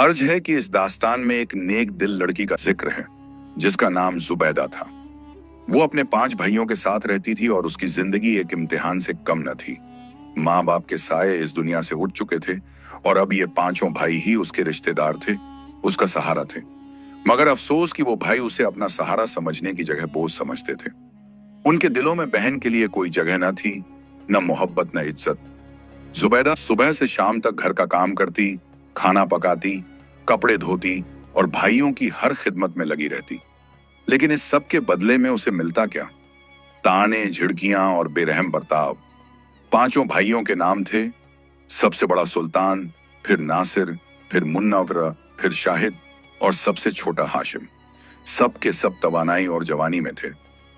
अर्ज है कि इस दास्तान में एक नेक दिल लड़की का जिक्र है जिसका नाम जुबैदा था। वो अपने 5 भाइयों के साथ रहती थी और उसकी जिंदगी एक इम्तिहान से कम न थी। माँ बाप के साये इस दुनिया से उठ चुके थे और अब ये 5 भाई ही उसके रिश्तेदार थे, उसका सहारा थे। मगर अफसोस कि वो भाई उसे अपना सहारा समझने की जगह बोझ समझते थे। उनके दिलों में बहन के लिए कोई जगह न थी, न मोहब्बत न इज्जत। जुबैदा सुबह से शाम तक घर का काम करती, खाना पकाती, कपड़े धोती और भाइयों की हर खिदमत में लगी रहती। लेकिन इस सब के बदले में उसे मिलता क्या? ताने, झिड़कियां और बेरहम बर्ताव। 5 भाइयों के नाम थे, सबसे बड़ा सुल्तान, फिर नासिर, फिर मुन्नवर, फिर शाहिद और सबसे छोटा हाशिम। सब के सब तवानाई और जवानी में थे,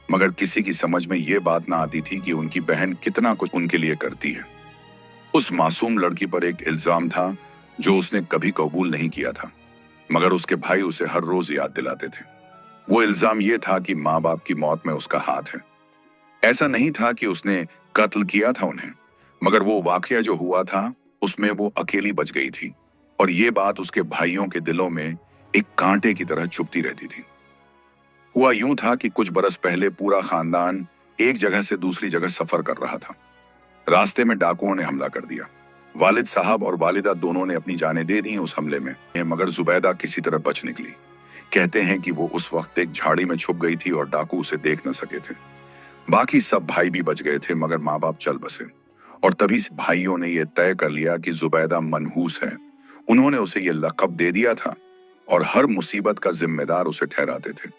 मगर किसी की समझ में यह बात ना आती थी कि उनकी बहन कितना कुछ उनके लिए करती है। उस मासूम लड़की पर एक इल्जाम था जो उसने कभी कबूल नहीं किया था, मगर उसके भाई उसे हर रोज याद दिलाते थे। वो इल्जाम ये था कि माँ बाप की मौत में उसका हाथ है। ऐसा नहीं था कि उसने कत्ल किया था उन्हें, मगर वो वाकया जो हुआ था उसमें वो अकेली बच गई थी और ये बात उसके भाइयों के दिलों में एक कांटे की तरह चुभती रहती थी। हुआ यूं था कि कुछ बरस पहले पूरा खानदान एक जगह से दूसरी जगह सफर कर रहा था। रास्ते में डाकुओं ने हमला कर दिया। वालिद साहब और वालिदा दोनों ने अपनी जानें दे दी उस हमले में, मगर जुबैदा किसी तरह बच निकली। कहते हैं कि वो उस वक्त एक झाड़ी में छुप गई थी और डाकू उसे देख न सके थे। बाकी सब भाई भी बच गए थे, मगर माँ बाप चल बसे और तभी से भाइयों ने यह तय कर लिया कि जुबैदा मनहूस है। उन्होंने उसे यह लक़ब दे दिया था और हर मुसीबत का जिम्मेदार उसे ठहराते थे।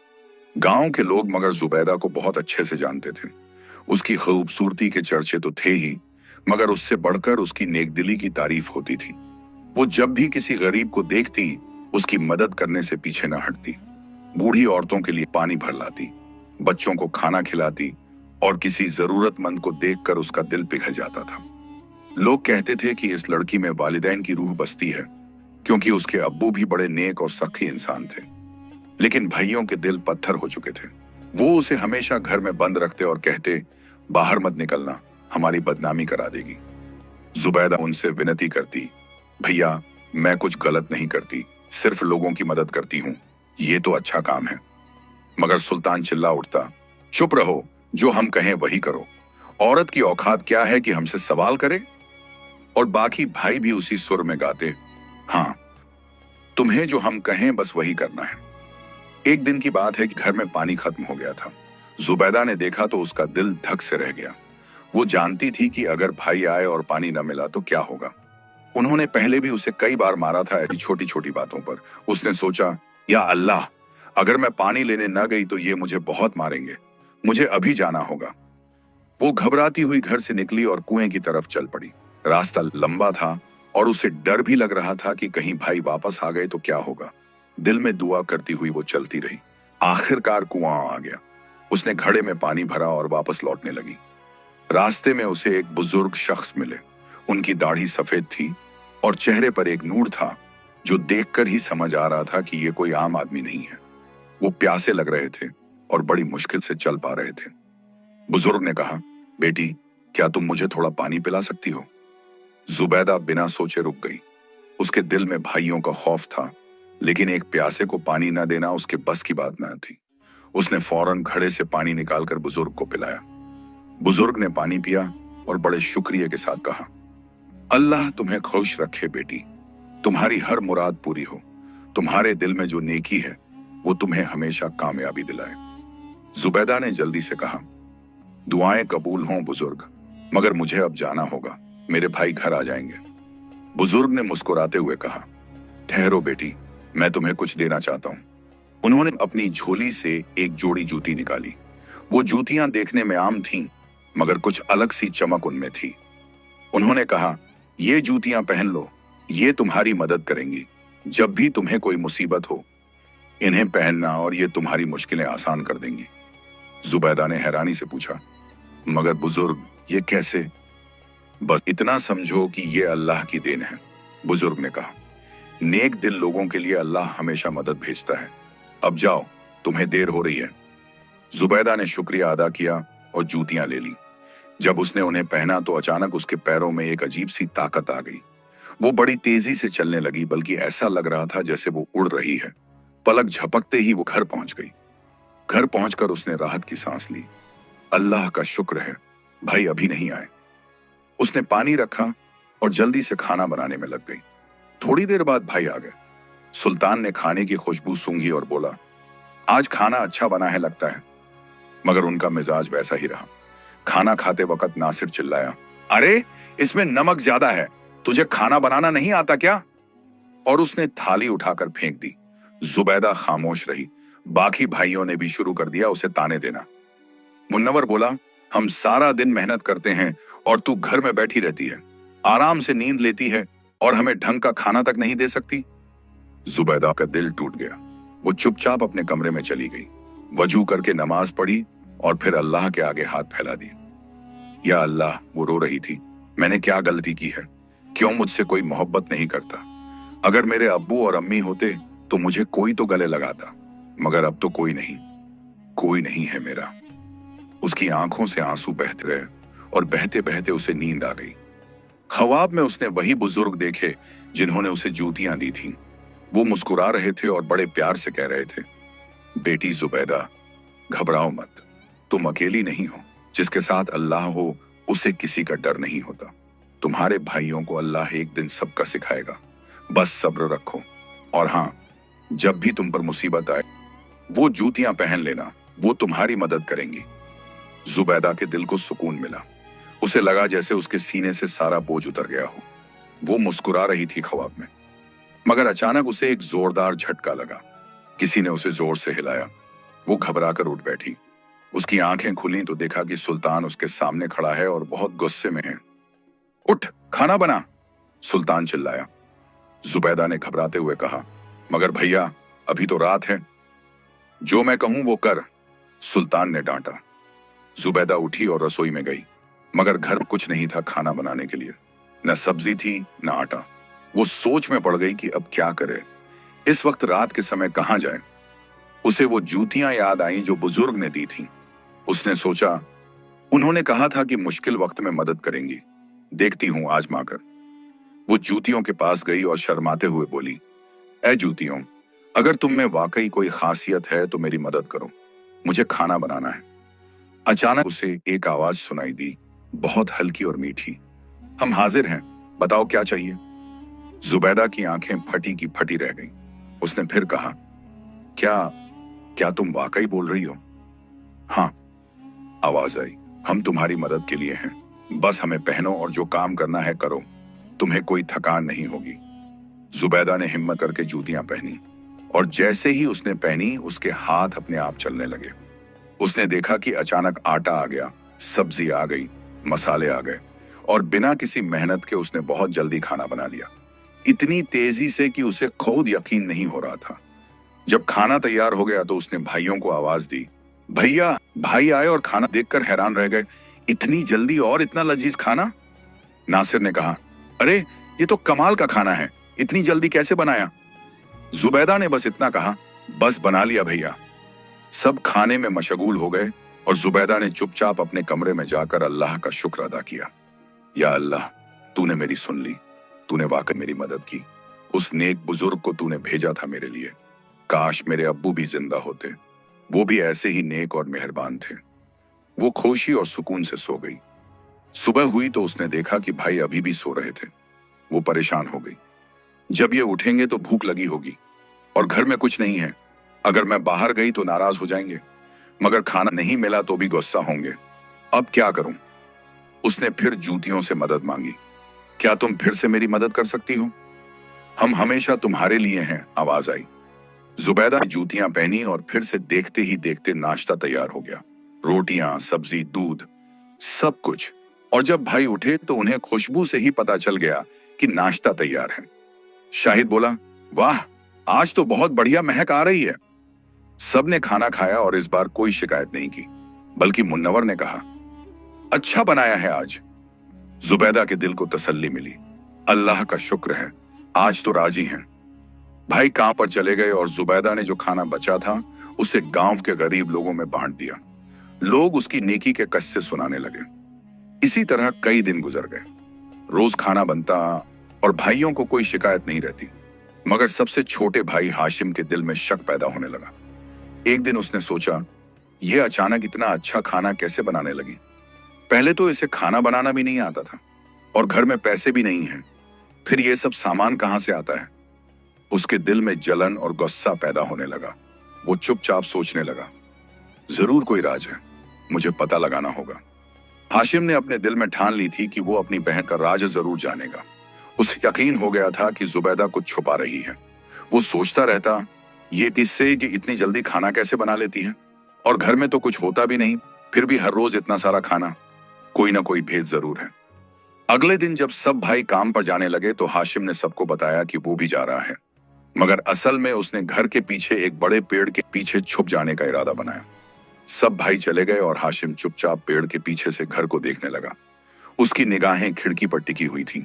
गांव के लोग मगर जुबैदा को बहुत अच्छे से जानते थे। उसकी खूबसूरती के चर्चे तो थे ही, मगर उससे बढ़कर उसकी नेकदिली की तारीफ होती थी। वो जब भी किसी गरीब को देखती उसकी मदद करने से पीछे न हटती। बूढ़ी औरतों के लिए पानी भर लाती, बच्चों को खाना खिलाती और किसी जरूरतमंद को देखकर उसका दिल पिघल जाता था। लोग कहते थे कि इस लड़की में वालिदैन की रूह बसती है, क्योंकि उसके अब्बू भी बड़े नेक और सखी इंसान थे। लेकिन भाइयों के दिल पत्थर हो चुके थे। वो उसे हमेशा घर में बंद रखते और कहते, बाहर मत निकलना, हमारी बदनामी करा देगी। जुबैदा उनसे विनती करती, भैया मैं कुछ गलत नहीं करती, सिर्फ लोगों की मदद करती हूँ, ये तो अच्छा काम है। मगर सुल्तान चिल्ला उठता, चुप रहो, जो हम कहें वही करो। औरत की औकात क्या है कि हमसे सवाल करे? और बाकी भाई भी उसी सुर में गाते, हाँ तुम्हें जो हम कहें बस वही करना है। एक दिन की बात है कि घर में पानी खत्म हो गया था। जुबैदा ने देखा तो उसका दिल धक से रह गया। वो जानती थी कि अगर भाई आए और पानी न मिला तो क्या होगा। उन्होंने पहले भी उसे कई बार मारा था ऐसी छोटी छोटी बातों पर। उसने सोचा, या अल्लाह, अगर मैं पानी लेने न गई तो ये मुझे बहुत मारेंगे, मुझे अभी जाना होगा। वो घबराती हुई घर से निकली और कुएं की तरफ चल पड़ी। रास्ता लंबा था और उसे डर भी लग रहा था कि कहीं भाई वापस आ गए तो क्या होगा। दिल में दुआ करती हुई वो चलती रही। आखिरकार कुआं आ गया। उसने घड़े में पानी भरा और वापस लौटने लगी। रास्ते में उसे एक बुजुर्ग शख्स मिले। उनकी दाढ़ी सफेद थी और चेहरे पर एक नूर था जो देखकर ही समझ आ रहा था कि ये कोई आम आदमी नहीं है। वो प्यासे लग रहे थे और बड़ी मुश्किल से चल पा रहे थे। बुजुर्ग ने कहा, बेटी क्या तुम मुझे थोड़ा पानी पिला सकती हो? जुबैदा बिना सोचे रुक गई। उसके दिल में भाइयों का खौफ था, लेकिन एक प्यासे को पानी न देना उसके बस की बात न थी। उसने फौरन घड़े से पानी निकालकर बुजुर्ग को पिलाया। बुजुर्ग ने पानी पिया और बड़े शुक्रिया के साथ कहा, अल्लाह तुम्हें खुश रखे बेटी, तुम्हारी हर मुराद पूरी हो। तुम्हारे दिल में जो नेकी है वो तुम्हें हमेशा कामयाबी दिलाए। जुबैदा ने जल्दी से कहा, दुआएं कबूल हों बुजुर्ग, मगर मुझे अब जाना होगा, मेरे भाई घर आ जाएंगे। बुजुर्ग ने मुस्कुराते हुए कहा, ठहरो बेटी, मैं तुम्हें कुछ देना चाहता हूं। उन्होंने अपनी झोली से एक जोड़ी जूती निकाली। वो जूतियां देखने में आम थीं, मगर कुछ अलग सी चमक उनमें थी। उन्होंने कहा, ये जूतियां पहन लो, ये तुम्हारी मदद करेंगी। जब भी तुम्हें कोई मुसीबत हो इन्हें पहनना और ये तुम्हारी मुश्किलें आसान कर देंगी। जुबैदा ने हैरानी से पूछा, मगर बुजुर्ग ये कैसे? बस इतना समझो कि ये अल्लाह की देन है, बुजुर्ग ने कहा। नेक दिल लोगों के लिए अल्लाह हमेशा मदद भेजता है। अब जाओ, तुम्हें देर हो रही है। जुबैदा ने शुक्रिया अदा किया और जूतियां ले ली। जब उसने उन्हें पहना तो अचानक उसके पैरों में एक अजीब सी ताकत आ गई। वो बड़ी तेजी से चलने लगी, बल्कि ऐसा लग रहा था जैसे वो उड़ रही है। पलक झपकते ही वो घर पहुंच गई। घर पहुंचकर उसने राहत की सांस ली। अल्लाह का शुक्र है, भाई अभी नहीं आए। उसने पानी रखा और जल्दी से खाना बनाने में लग गई। थोड़ी देर बाद भाई आ गए। सुल्तान ने खाने की खुशबू सूंघी और बोला, आज खाना अच्छा बना है लगता है। मगर उनका मिजाज वैसा ही रहा। खाना खाते वक्त नासिर चिल्लाया, अरे इसमें नमक ज्यादा है, तुझे खाना बनाना नहीं आता क्या? और उसने थाली उठाकर फेंक दी। जुबैदा खामोश रही। बाकी भाइयों ने भी शुरू कर दिया उसे ताने देना। मुन्नवर बोला, हम सारा दिन मेहनत करते हैं और तू घर में बैठी रहती है, आराम से नींद लेती है और हमें ढंग का खाना तक नहीं दे सकती। जुबैदा का दिल टूट गया। वो चुपचाप अपने कमरे में चली गई, वजू करके नमाज पढ़ी और फिर अल्लाह के आगे हाथ फैला दिए। या अल्लाह, वो रो रही थी, मैंने क्या गलती की है? क्यों मुझसे कोई मोहब्बत नहीं करता? अगर मेरे अब्बू और अम्मी होते तो मुझे कोई तो गले लगाता, मगर अब तो कोई नहीं है मेरा। उसकी आंखों से आंसू बहते रहे और बहते बहते उसे नींद आ गई। ख्वाब में उसने वही बुजुर्ग देखे जिन्होंने उसे जूतियां दी थीं। वो मुस्कुरा रहे थे और बड़े प्यार से कह रहे थे, बेटी जुबैदा, घबराओ मत, तुम अकेली नहीं हो। जिसके साथ अल्लाह हो उसे किसी का डर नहीं होता। तुम्हारे भाइयों को अल्लाह एक दिन सबका सिखाएगा, बस सब्र रखो। और हां, जब भी तुम पर मुसीबत आए वो जूतियां पहन लेना, वो तुम्हारी मदद करेंगी। जुबैदा के दिल को सुकून मिला। उसे लगा जैसे उसके सीने से सारा बोझ उतर गया हो। वो मुस्कुरा रही थी ख्वाब में, मगर अचानक उसे एक जोरदार झटका लगा। किसी ने उसे जोर से हिलाया। वो घबराकर उठ बैठी। उसकी आंखें खुली तो देखा कि सुल्तान उसके सामने खड़ा है और बहुत गुस्से में है। उठ, खाना बना, सुल्तान चिल्लाया। जुबैदा ने घबराते हुए कहा, मगर भैया अभी तो रात है। जो मैं कहूं वो कर, सुल्तान ने डांटा। जुबैदा उठी और रसोई में गई, मगर घर में कुछ नहीं था खाना बनाने के लिए। न सब्जी थी न आटा। वो सोच में पड़ गई कि अब क्या करे, इस वक्त रात के समय कहां जाए। उसे वो जूतियां याद आईं जो बुजुर्ग ने दी थीं। उसने सोचा, उन्होंने कहा था कि मुश्किल वक्त में मदद करेंगी, देखती हूं आजमा कर। वो जूतियों के पास गई और शर्माते हुए बोली, ऐ जूतियों, अगर तुम में वाकई कोई खासियत है तो मेरी मदद करो, मुझे खाना बनाना है। अचानक उसे एक आवाज सुनाई दी, बहुत हल्की और मीठी, हम हाजिर हैं, बताओ क्या चाहिए। जुबैदा की आंखें फटी की फटी रह गईं। उसने फिर कहा, क्या तुम वाकई बोल रही हो? हाँ, आवाज आई, हम तुम्हारी मदद के लिए हैं, बस हमें पहनो और जो काम करना है करो, तुम्हें कोई थकान नहीं होगी। जुबैदा ने हिम्मत करके जूतियां पहनी और जैसे ही उसने पहनी उसके हाथ अपने आप चलने लगे। उसने देखा कि अचानक आटा आ गया, सब्जी आ गई, मसाले आ गए और बिना किसी मेहनत के उसने बहुत जल्दी खाना बना लिया, इतनी तेजी से कि उसे खुद यकीन नहीं हो रहा था। जब खाना तैयार हो गया तो उसने भाइयों को आवाज दी, भैया। भाई आए और खाना देखकर हैरान रह गए, इतनी जल्दी और इतना लजीज खाना। नासिर ने कहा, अरे ये तो कमाल का खाना है, इतनी जल्दी कैसे बनाया? जुबैदा ने बस इतना कहा, बस बना लिया भैया। सब खाने में मशगूल हो गए और जुबैदा ने चुपचाप अपने कमरे में जाकर अल्लाह का शुक्र अदा किया। या अल्लाह, तूने मेरी सुन ली, तूने वाकई मेरी मदद की। उस नेक बुजुर्ग को तूने भेजा था मेरे लिए। काश मेरे अब्बू भी जिंदा होते, वो भी ऐसे ही नेक और मेहरबान थे। वो खुशी और सुकून से सो गई। सुबह हुई तो उसने देखा कि भाई अभी भी सो रहे थे। वो परेशान हो गई, जब ये उठेंगे तो भूख लगी होगी और घर में कुछ नहीं है। अगर मैं बाहर गई तो नाराज हो जाएंगे, मगर खाना नहीं मिला तो भी गुस्सा होंगे। अब क्या करूं? उसने फिर जूतियों से मदद मांगी। क्या तुम फिर से मेरी मदद कर सकती हो? हम हमेशा तुम्हारे लिए हैं, आवाज आई। जुबैदा ने जूतियां पहनी और फिर से देखते ही देखते नाश्ता तैयार हो गया। रोटियां, सब्जी, दूध, सब कुछ। और जब भाई उठे तो उन्हें खुशबू से ही पता चल गया कि नाश्ता तैयार है। शाहिद बोला, वाह, आज तो बहुत बढ़िया महक आ रही है। सबने खाना खाया और इस बार कोई शिकायत नहीं की, बल्कि मुन्नवर ने कहा, अच्छा बनाया है आज। जुबैदा के दिल को तसल्ली मिली। अल्लाह का शुक्र है, आज तो राजी हैं। भाई काम पर चले गए और जुबैदा ने जो खाना बचा था उसे गांव के गरीब लोगों में बांट दिया। लोग उसकी नेकी के किस्से सुनाने लगे। इसी तरह कई दिन गुजर गए। रोज खाना बनता और भाइयों को कोई शिकायत नहीं रहती। मगर सबसे छोटे भाई हाशिम के दिल में शक पैदा होने लगा। एक दिन उसने सोचा, यह अचानक इतना अच्छा खाना कैसे बनाने लगी? पहले तो इसे खाना बनाना भी नहीं आता था और घर में पैसे भी नहीं हैं। फिर यह सब सामान कहां से आता है? उसके दिल में जलन और गुस्सा पैदा होने लगा। वो चुपचाप सोचने लगा, जरूर कोई राज है, मुझे पता लगाना होगा। हाशिम ने अपने दिल में ठान ली थी कि वो अपनी बहन का राज जरूर जानेगा। उसे यकीन हो गया था कि जुबैदा कुछ छुपा रही है। वो सोचता रहता, ये किससे कि इतनी जल्दी खाना कैसे बना लेती है, और घर में तो कुछ होता भी नहीं, फिर भी हर रोज इतना सारा खाना। कोई ना कोई भेद जरूर है। अगले दिन जब सब भाई काम पर जाने लगे तो हाशिम ने सबको बताया कि वो भी जा रहा है। मगर असल में उसने घर के पीछे एक बड़े पेड़ के पीछे छुप जाने का इरादा बनाया। सब भाई चले गए और हाशिम चुपचाप पेड़ के पीछे से घर को देखने लगा। उसकी निगाहें खिड़की पर टिकी हुई थीं।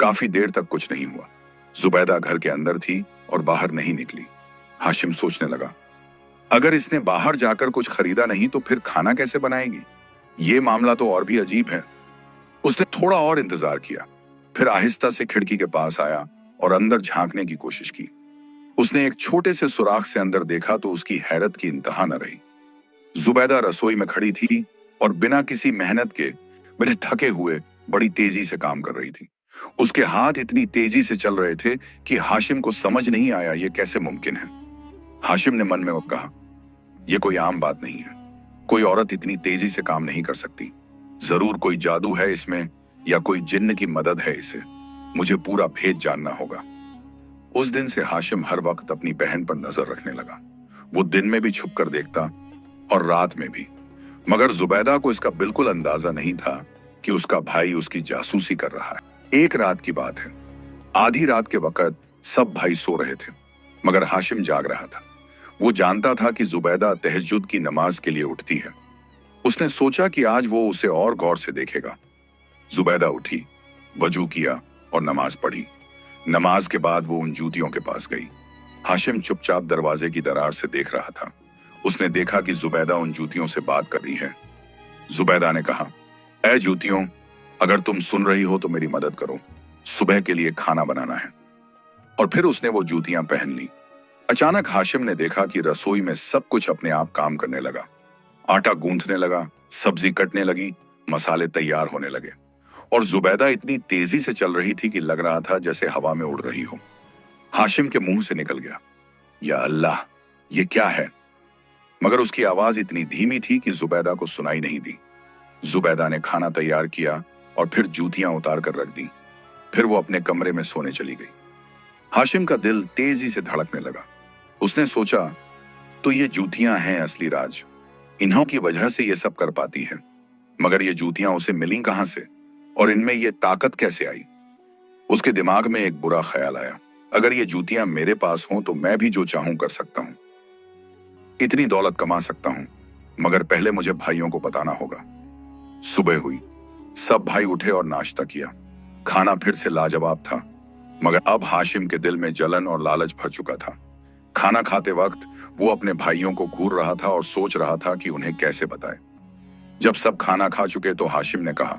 काफी देर तक कुछ नहीं हुआ। जुबैदा घर के अंदर थी और बाहर नहीं निकली। हाशिम सोचने लगा, अगर इसने बाहर जाकर कुछ खरीदा नहीं तो फिर खाना कैसे बनाएगी? ये मामला तो और भी अजीब है। उसने थोड़ा और इंतजार किया, फिर आहिस्ता से खिड़की के पास आया और अंदर झांकने की कोशिश की। उसने एक छोटे से सुराख से अंदर देखा तो उसकी हैरत की इंतहा न रही। जुबैदा रसोई में खड़ी थी और बिना किसी मेहनत के, बिना थके हुए बड़ी तेजी से काम कर रही थी। उसके हाथ इतनी तेजी से चल रहे थे कि हाशिम को समझ नहीं आया ये कैसे मुमकिन है। हाशिम ने मन में कहा, यह कोई आम बात नहीं है। कोई औरत इतनी तेजी से काम नहीं कर सकती। जरूर कोई जादू है इसमें या कोई जिन्न की मदद है इसे। मुझे पूरा भेद जानना होगा। उस दिन से हाशिम हर वक्त अपनी बहन पर नजर रखने लगा। वो दिन में भी छुप कर देखता और रात में भी। मगर जुबैदा को इसका बिल्कुल अंदाजा नहीं था कि उसका भाई उसकी जासूसी कर रहा है। एक रात की बात है। आधी रात के वक्त सब भाई सो रहे थे, मगर हाशिम जाग रहा था। वो जानता था कि जुबैदा तहज्जुद की नमाज के लिए उठती है। उसने सोचा कि आज वो उसे और गौर से देखेगा। जुबैदा उठी, वजू किया और नमाज पढ़ी। नमाज के बाद वो उन जूतियों के पास गई। हाशिम चुपचाप दरवाजे की दरार से देख रहा था। उसने देखा कि जुबैदा उन जूतियों से बात कर रही है। जुबैदा ने कहा, ऐ जूतियों, अगर तुम सुन रही हो तो मेरी मदद करो, सुबह के लिए खाना बनाना है। और फिर उसने वो जूतियां पहन ली। अचानक हाशिम ने देखा कि रसोई में सब कुछ अपने आप काम करने लगा। आटा गूंथने लगा, सब्जी कटने लगी, मसाले तैयार होने लगे, और जुबैदा इतनी तेजी से चल रही थी कि लग रहा था जैसे हवा में उड़ रही हो। हाशिम के मुंह से निकल गया, या अल्लाह, ये क्या है? मगर उसकी आवाज इतनी धीमी थी कि जुबैदा को सुनाई नहीं दी। जुबैदा ने खाना तैयार किया और फिर जूतियां उतार कर रख दी। फिर वो अपने कमरे में सोने चली गई। हाशिम का दिल तेजी से धड़कने लगा। उसने सोचा, तो ये जूतियां हैं असली राज। इन्हों की वजह से ये सब कर पाती है। मगर ये जूतियां उसे मिली कहां से, और इनमें ये ताकत कैसे आई? उसके दिमाग में एक बुरा ख्याल आया, अगर ये जूतियां मेरे पास हों तो मैं भी जो चाहूं कर सकता हूं। इतनी दौलत कमा सकता हूं, मगर पहले मुझे भाइयों को बताना होगा। सुबह हुई। सब भाई उठे और नाश्ता किया। खाना फिर से लाजवाब था, मगर अब हाशिम के दिल में जलन और लालच भर चुका था। खाना खाते वक्त वो अपने भाइयों को घूर रहा था और सोच रहा था कि उन्हें कैसे बताए। जब सब खाना खा चुके तो हाशिम ने कहा,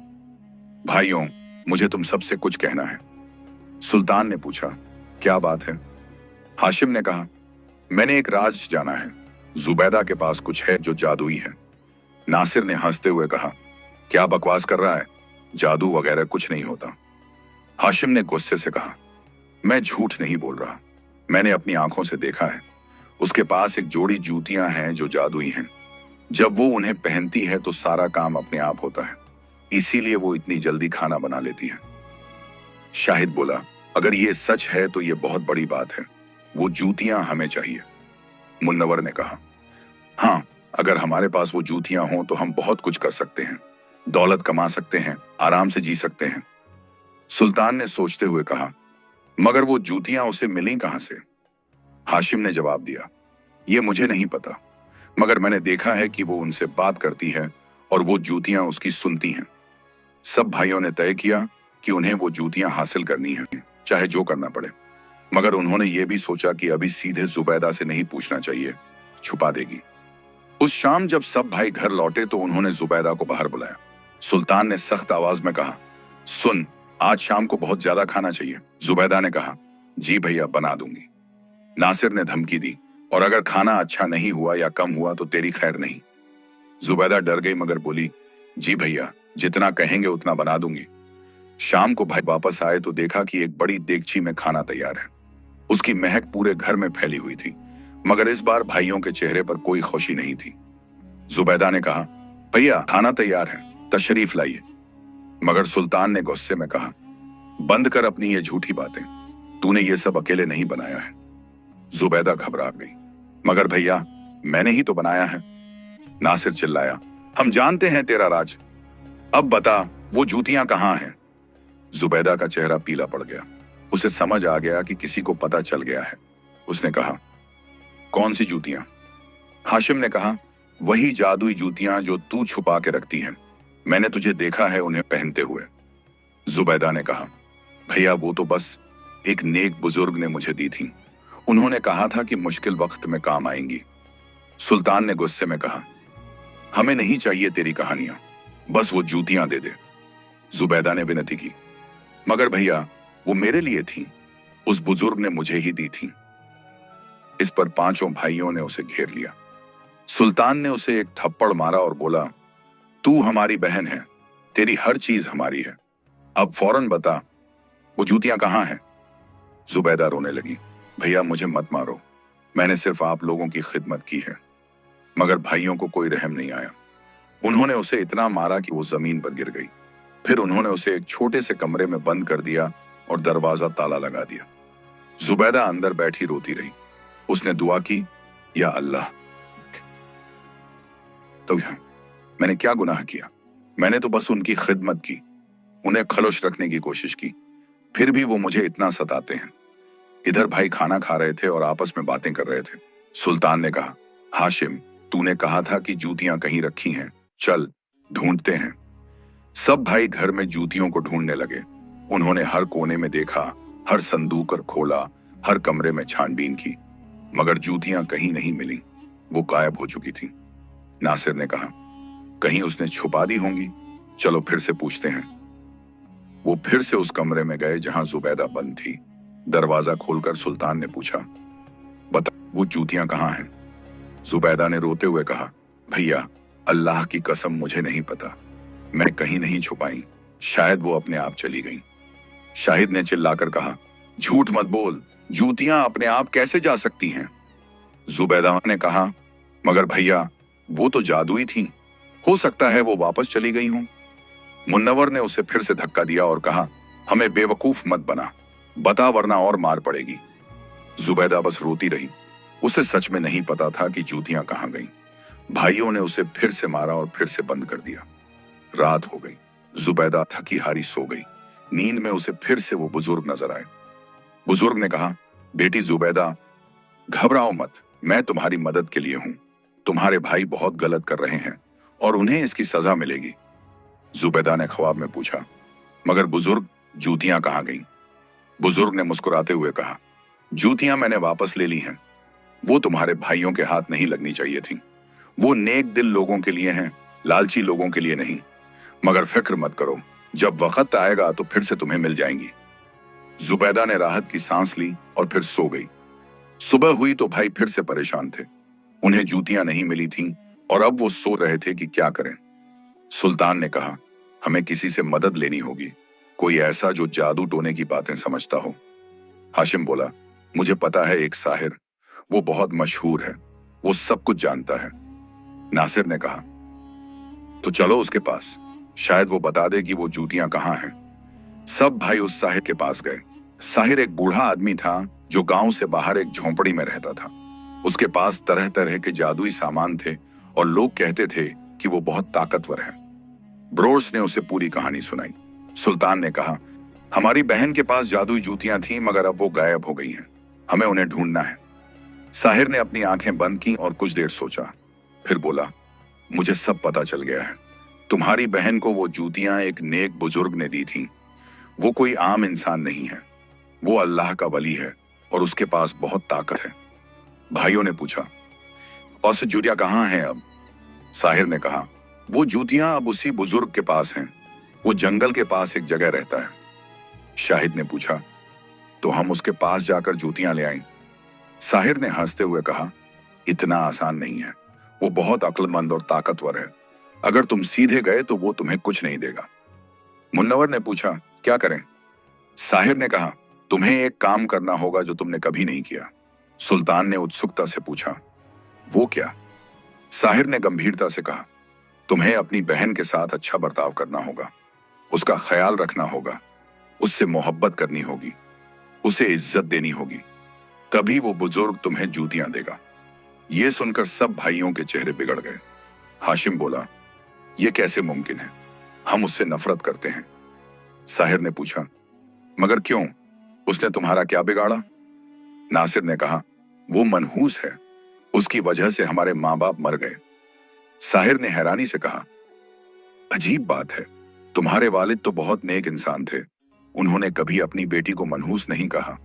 भाइयों, मुझे तुम सबसे कुछ कहना है। सुल्तान ने पूछा, क्या बात है? हाशिम ने कहा, मैंने एक राज जाना है। जुबैदा के पास कुछ है जो जादुई है। नासिर ने हंसते हुए कहा, क्या बकवास कर रहा है? जादू वगैरह कुछ नहीं होता। हाशिम ने गुस्से से कहा, मैं झूठ नहीं बोल रहा, मैंने अपनी आंखों से देखा है। उसके पास एक जोड़ी जूतियां हैं जो जादुई हैं। जब वो उन्हें पहनती है तो सारा काम अपने आप होता है, इसीलिए वो इतनी जल्दी खाना बना लेती है। शाहिद बोला, अगर ये सच है तो ये बहुत बड़ी बात है। वो जूतियां हमें चाहिए। मुन्नवर ने कहा, हाँ, अगर हमारे पास वो जूतियां हों तो हम बहुत कुछ कर सकते हैं, दौलत कमा सकते हैं, आराम से जी सकते हैं। सुल्तान ने सोचते हुए कहा, मगर वो जूतियां उसे मिली कहां से? हाशिम ने जवाब दिया, ये मुझे नहीं पता, मगर मैंने देखा है कि वो उनसे बात करती है और वो जूतियां उसकी सुनती हैं। सब भाइयों ने तय किया कि उन्हें वो जूतियां हासिल करनी है, चाहे जो करना पड़े। मगर उन्होंने ये भी सोचा कि अभी सीधे जुबैदा से नहीं पूछना चाहिए, छुपा देगी। उस शाम जब सब भाई घर लौटे तो उन्होंने जुबैदा को बाहर बुलाया। सुल्तान ने सख्त आवाज में कहा, सुन, आज शाम को बहुत ज्यादा खाना चाहिए। जुबैदा ने कहा, जी भैया बना दूंगी। नासिर ने धमकी दी, और अगर खाना अच्छा नहीं हुआ या कम हुआ तो तेरी खैर नहीं। जुबैदा डर गई मगर बोली, जी भैया जितना कहेंगे उतना बना दूंगी। शाम को भाई वापस आए तो देखा कि एक बड़ी देगची में खाना तैयार है। उसकी महक पूरे घर में फैली हुई थी, मगर इस बार भाइयों के चेहरे पर कोई खुशी नहीं थी। जुबैदा ने कहा, भैया खाना तैयार है, तशरीफ लाइए। मगर सुल्तान ने गुस्से में कहा, बंद कर अपनी ये झूठी बातें, तूने ये सब अकेले नहीं बनाया है। जुबैदा घबरा गई, मगर भैया मैंने ही तो बनाया है। नासिर चिल्लाया, हम जानते हैं तेरा राज, अब बता वो जूतियां कहाँ हैं। जुबैदा का चेहरा पीला पड़ गया। उसे समझ आ गया कि किसी को पता चल गया है। उसने कहा, कौन सी जूतियां? हाशिम ने कहा, वही जादुई जूतियां जो तू छुपा के रखती हैं। मैंने तुझे देखा है उन्हें पहनते हुए। जुबैदा ने कहा, भैया वो तो बस एक नेक बुजुर्ग ने मुझे दी थी। उन्होंने कहा था कि मुश्किल वक्त में काम आएंगी। सुल्तान ने गुस्से में कहा, हमें नहीं चाहिए तेरी कहानियां, बस वो जूतियां दे दे। जुबैदा ने विनती की, मगर भैया वो मेरे लिए थी, उस बुजुर्ग ने मुझे ही दी थी। इस पर पांचों भाइयों ने उसे घेर लिया। सुल्तान ने उसे एक थप्पड़ मारा और बोला, तू हमारी बहन है, तेरी हर चीज हमारी है, अब फौरन बता वो जूतियां कहाँ हैं। जुबैदा रोने लगी, भैया मुझे मत मारो, मैंने सिर्फ आप लोगों की खिदमत की है। मगर भाइयों को कोई रहम नहीं आया। उन्होंने उसे इतना मारा कि वो जमीन पर गिर गई। फिर उन्होंने उसे एक छोटे से कमरे में बंद कर दिया और दरवाजा ताला लगा दिया। जुबैदा अंदर बैठी रोती रही। उसने दुआ की, या अल्लाह, तो मैंने क्या गुनाह किया? मैंने तो बस उनकी खिदमत की, उन्हें खलुश रखने की कोशिश की, फिर भी वो मुझे इतना सताते हैं। इधर भाई खाना खा रहे थे और आपस में बातें कर रहे थे। सुल्तान ने कहा, हाशिम तूने कहा था कि जूतियां कहीं रखी हैं, चल ढूंढते हैं। सब भाई घर में जूतियों को ढूंढने लगे। उन्होंने हर कोने में देखा, हर संदूक और खोला, हर कमरे में छानबीन की, मगर जूतियां कहीं नहीं मिली। वो गायब हो चुकी थी। नासिर ने कहा, कहीं उसने छुपा दी होंगी, चलो फिर से पूछते हैं। वो फिर से उस कमरे में गए जहां जुबैदा बंद थी। दरवाजा खोलकर सुल्तान ने पूछा, बता वो जूतियां कहाँ हैं? जुबैदा ने रोते हुए कहा, भैया अल्लाह की कसम मुझे नहीं पता, मैं कहीं नहीं छुपाई, शायद वो अपने आप चली गई। शाहिद ने चिल्लाकर कहा, झूठ मत बोल, जूतियां अपने आप कैसे जा सकती हैं? जुबैदा ने कहा, मगर भैया वो तो जादुई थी, हो सकता है वो वापस चली गई हों। मुन्नवर ने उसे फिर से धक्का दिया और कहा, हमें बेवकूफ मत बना, बता वरना और मार पड़ेगी। जुबैदा बस रोती रही। उसे सच में नहीं पता था कि जूतियां कहां गईं। भाइयों ने उसे फिर से मारा और फिर से बंद कर दिया। रात हो गई। जुबैदा थकी हारी सो गई। नींद में उसे फिर से वो बुजुर्ग नजर आए। बुजुर्ग ने कहा, बेटी जुबैदा घबराओ मत, मैं तुम्हारी मदद के लिए हूं। तुम्हारे भाई बहुत गलत कर रहे हैं और उन्हें इसकी सजा मिलेगी। जुबैदा ने ख्वाब में पूछा, मगर बुजुर्ग जूतियां कहां गईं? बुजुर्ग ने मुस्कुराते हुए कहा, जूतियां मैंने वापस ले ली हैं। वो तुम्हारे भाइयों के हाथ नहीं लगनी चाहिए थी। वो नेक दिल लोगों के लिए हैं, लालची लोगों के लिए नहीं। मगर फिक्र मत करो, जब वक्त आएगा तो फिर से तुम्हें मिल जाएंगी। जुबैदा ने राहत की सांस ली और फिर सो गई। सुबह हुई तो भाई फिर से परेशान थे। उन्हें जूतियां नहीं मिली थीं और अब वो सो रहे थे कि क्या करें। सुल्तान ने कहा, हमें किसी से मदद लेनी होगी, कोई ऐसा जो जादू टोने की बातें समझता हो। हाशिम बोला, मुझे पता है एक साहिर, वो बहुत मशहूर है, वो सब कुछ जानता है। नासिर ने कहा, तो चलो उसके पास, शायद वो बता दे कि वो जूतियां कहाँ हैं। सब भाई उस साहिर के पास गए। साहिर एक बूढ़ा आदमी था जो गांव से बाहर एक झोंपड़ी में रहता था। उसके पास तरह तरह के जादुई सामान थे और लोग कहते थे कि वो बहुत ताकतवर है। ब्रोर्स ने उसे पूरी कहानी सुनाई। सुल्तान ने कहा, हमारी बहन के पास जादुई जूतियां थीं मगर अब वो गायब हो गई हैं, हमें उन्हें ढूंढना है। साहिर ने अपनी आंखें बंद की और कुछ देर सोचा, फिर बोला, मुझे सब पता चल गया है। तुम्हारी बहन को वो जूतियां एक नेक बुजुर्ग ने दी थीं। वो कोई आम इंसान नहीं है, वो अल्लाह का वली है और उसके पास बहुत ताकत है। भाइयों ने पूछा, और से जूतियां कहाँ हैं अब? साहिर ने कहा, वो जूतियां अब उसी बुजुर्ग के पास हैं। वो जंगल के पास एक जगह रहता है। शाहिद ने पूछा, तो हम उसके पास जाकर जूतियां ले आएं? साहिर ने हंसते हुए कहा, इतना आसान नहीं है। वो बहुत अक्लमंद और ताकतवर है। अगर तुम सीधे गए तो वो तुम्हें कुछ नहीं देगा। मुन्नवर ने पूछा, क्या करें? साहिर ने कहा, तुम्हें एक काम करना होगा जो तुमने कभी नहीं किया। सुल्तान ने उत्सुकता से पूछा, वो क्या? साहिर ने गंभीरता से कहा, तुम्हें अपनी बहन के साथ अच्छा बर्ताव करना होगा, उसका ख्याल रखना होगा, उससे मोहब्बत करनी होगी, उसे इज्जत देनी होगी, तभी वो बुजुर्ग तुम्हें जूतियां देगा। ये सुनकर सब भाइयों के चेहरे बिगड़ गए। हाशिम बोला, ये कैसे मुमकिन है? हम उससे नफरत करते हैं। साहिर ने पूछा, मगर क्यों? उसने तुम्हारा क्या बिगाड़ा? नासिर ने कहा, वो मनहूस है, उसकी वजह से हमारे माँ बाप मर गए। साहिर ने हैरानी से कहा, अजीब बात है, तुम्हारे वालिद तो बहुत नेक इंसान थे, उन्होंने कभी अपनी बेटी को मनहूस नहीं कहा।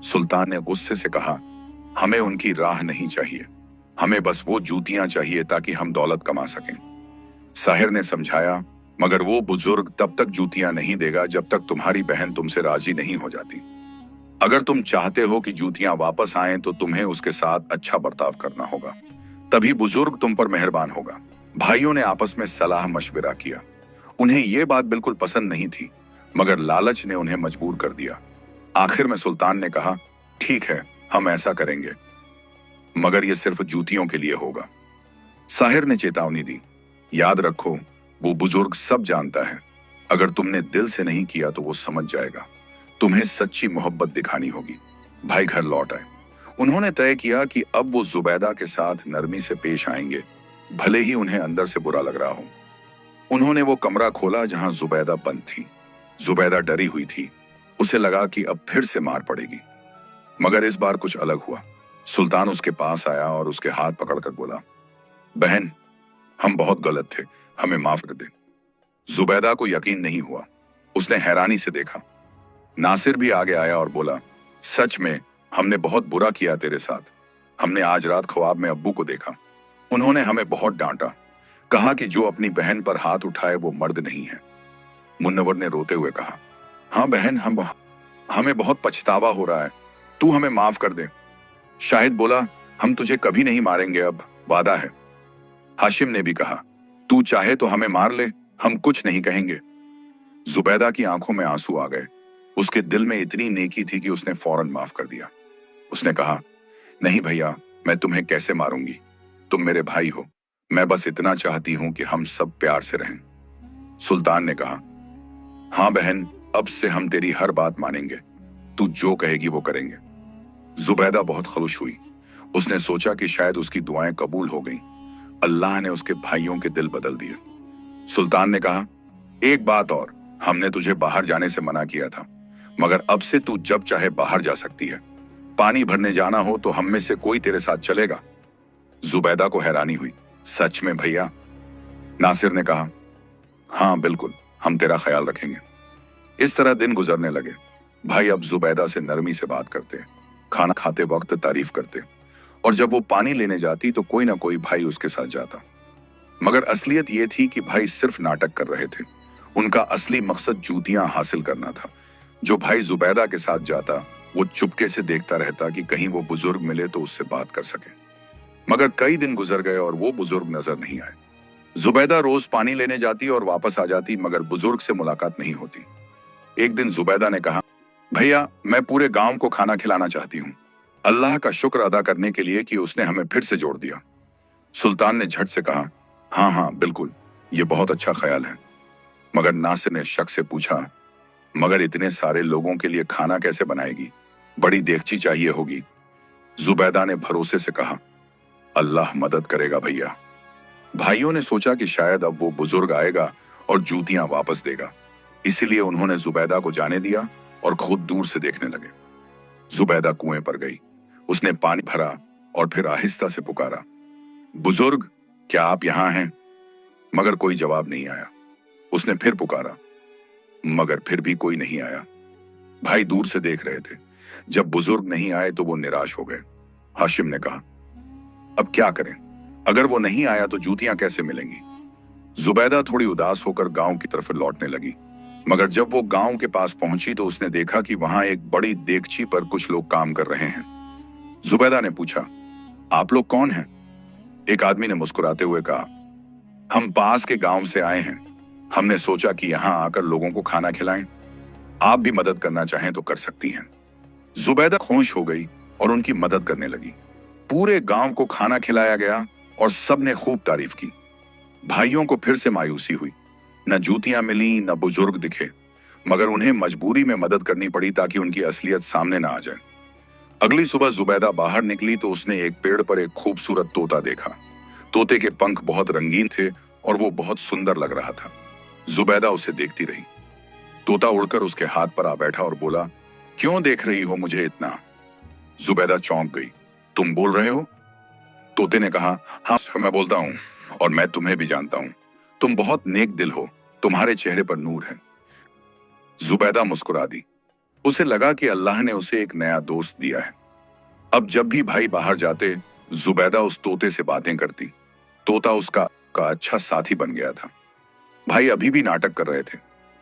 सुल्तान ने गुस्से से कहा, हमें उनकी राह नहीं चाहिए, हमें बस वो जूतियां चाहिए ताकि हम दौलत कमा सकें। साहिर ने समझाया, मगर वो बुजुर्ग तब तक जूतियां नहीं देगा जब तक तुम्हारी बहन तुमसे राजी नहीं हो जाती। अगर तुम चाहते हो कि जूतियां वापस आएं तो तुम्हें उसके साथ अच्छा बर्ताव करना होगा, तभी बुजुर्ग तुम पर मेहरबान होगा। भाइयों ने आपस में सलाह मशविरा किया। उन्हें यह बात बिल्कुल पसंद नहीं थी, मगर लालच ने उन्हें मजबूर कर दिया। आखिर में सुल्तान ने कहा, ठीक है, हम ऐसा करेंगे, मगर यह सिर्फ जूतियों के लिए होगा। साहिर ने चेतावनी दी, याद रखो, वो बुजुर्ग सब जानता है, अगर तुमने दिल से नहीं किया तो वो समझ जाएगा। तुम्हें सच्ची मोहब्बत दिखानी होगी। भाई घर लौट आए। उन्होंने तय किया कि अब वो जुबैदा के साथ नरमी से पेश आएंगे, भले ही उन्हें अंदर से बुरा लग रहा हो। उन्होंने वो कमरा खोला जहां जुबैदा बंद थी। जुबैदा डरी हुई थी, उसे लगा कि अब फिर से मार पड़ेगी, मगर इस बार कुछ अलग हुआ। सुल्तान उसके पास आया और उसके हाथ पकड़कर बोला, बहन, हम बहुत गलत थे, हमें माफ कर दे। जुबैदा को यकीन नहीं हुआ, उसने हैरानी से देखा। नासिर भी आगे आया और बोला, सच में हमने बहुत बुरा किया तेरे साथ। हमने आज रात ख्वाब में अब्बू को देखा, उन्होंने हमें बहुत डांटा, कहा कि जो अपनी बहन पर हाथ उठाए वो मर्द नहीं है। मुन्नवर ने रोते हुए कहा, हाँ बहन, हमें बहुत पछतावा हो रहा है, तू हमें माफ कर दे। शाहिद बोला, हम तुझे कभी नहीं मारेंगे, अब वादा है। हाशिम ने भी कहा, तू चाहे तो हमें मार ले, हम कुछ नहीं कहेंगे। जुबैदा की आंखों में आंसू आ गए। उसके दिल में इतनी नेकी थी कि उसने फौरन माफ कर दिया। उसने कहा, नहीं भैया, मैं तुम्हें कैसे मारूंगी, तुम मेरे भाई हो, मैं बस इतना चाहती हूं कि हम सब प्यार से रहें। सुल्तान ने कहा, हाँ बहन, अब से हम तेरी हर बात मानेंगे, तू जो कहेगी वो करेंगे। जुबैदा बहुत खुश हुई। उसने सोचा कि शायद उसकी दुआएं कबूल हो गईं। अल्लाह ने उसके भाइयों के दिल बदल दिए। सुल्तान ने कहा, एक बात और, हमने तुझे बाहर जाने से मना किया था, मगर अब से तू जब चाहे बाहर जा सकती है। पानी भरने जाना हो तो हम में से कोई तेरे साथ चलेगा। जुबैदा को हैरानी हुई, सच में भैया? नासिर ने कहा, हाँ बिल्कुल, हम तेरा ख्याल रखेंगे। इस तरह दिन गुजरने लगे। भाई अब जुबैदा से नरमी से बात करते, खाना खाते वक्त तारीफ करते, और जब वो पानी लेने जाती तो कोई ना कोई भाई उसके साथ जाता। मगर असलियत ये थी कि भाई सिर्फ नाटक कर रहे थे। उनका असली मकसद जूतियां हासिल करना था। जो भाई जुबैदा के साथ जाता वो चुपके से देखता रहता कि कहीं वो बुजुर्ग मिले तो उससे बात कर सके। मगर कई दिन गुजर गए और वो बुजुर्ग नजर नहीं आए। जुबैदा रोज पानी लेने जाती और वापस आ जाती, मगर बुजुर्ग से मुलाकात नहीं होती। एक दिन जुबैदा ने कहा, भैया, मैं पूरे गांव को खाना खिलाना चाहती हूँ, अल्लाह का शुक्र अदा करने के लिए कि उसने हमें फिर से जोड़ दिया। सुल्तान ने झट से कहा, हाँ हाँ बिल्कुल, ये बहुत अच्छा ख्याल है। मगर नासिर ने शक से पूछा, मगर इतने सारे लोगों के लिए खाना कैसे बनाएगी? बड़ी देगची चाहिए होगी। जुबैदा ने भरोसे से कहा, अल्लाह मदद करेगा भैया। भाइयों ने सोचा कि शायद अब वो बुजुर्ग आएगा और जूतियां वापस देगा, इसीलिए उन्होंने जुबैदा को जाने दिया और खुद दूर से देखने लगे। जुबैदा कुएं पर गई। उसने पानी भरा और फिर आहिस्ता से पुकारा, बुजुर्ग, क्या आप यहां हैं? मगर कोई जवाब नहीं आया। उसने फिर पुकारा, मगर फिर भी कोई नहीं आया। भाई दूर से देख रहे थे। जब बुजुर्ग नहीं आए तो वो निराश हो गए। हाशिम ने कहा, अब क्या करें? अगर वो नहीं आया तो जूतियां कैसे मिलेंगी? जुबैदा थोड़ी उदास होकर गांव की तरफ लौटने लगी। मगर जब वो गांव के पास पहुंची तो उसने देखा कि वहां एक बड़ी देगची पर कुछ लोग काम कर रहे हैं। जुबैदा ने पूछा, आप लोग कौन हैं? एक आदमी ने मुस्कुराते हुए कहा, हम पास के गांव से आए हैं। हमने सोचा कि यहां आकर लोगों को खाना खिलाएं। आप भी मदद करना चाहें तो कर सकती हैं। जुबैदा खुश हो गई और उनकी मदद करने लगी। पूरे गांव को खाना खिलाया गया और सबने खूब तारीफ की। भाइयों को फिर से मायूसी हुई। न जूतियां मिली, न बुजुर्ग दिखे, मगर उन्हें मजबूरी में मदद करनी पड़ी ताकि उनकी असलियत सामने न आ जाए। अगली सुबह जुबैदा बाहर निकली तो उसने एक पेड़ पर एक खूबसूरत तोता देखा। तोते के पंख बहुत रंगीन थे और वो बहुत सुंदर लग रहा था। जुबैदा उसे देखती रही। तोता उड़कर उसके हाथ पर आ बैठा और बोला, क्यों देख रही हो मुझे इतना? जुबैदा चौंक गई। तुम बोल रहे हो? तोते ने कहा, हाँ मैं बोलता हूँ और मैं तुम्हें भी जानता हूँ। तुम बहुत नेक दिल हो, तुम्हारे चेहरे पर नूर है। जुबैदा मुस्कुरा दी। उसे लगा कि अल्लाह ने उसे एक नया दोस्त दिया है। अब जब भी भाई बाहर जाते, जुबैदा उस तोते से बातें करती। तोता उसका अच्छा साथी बन गया था। भाई अभी भी नाटक कर रहे थे,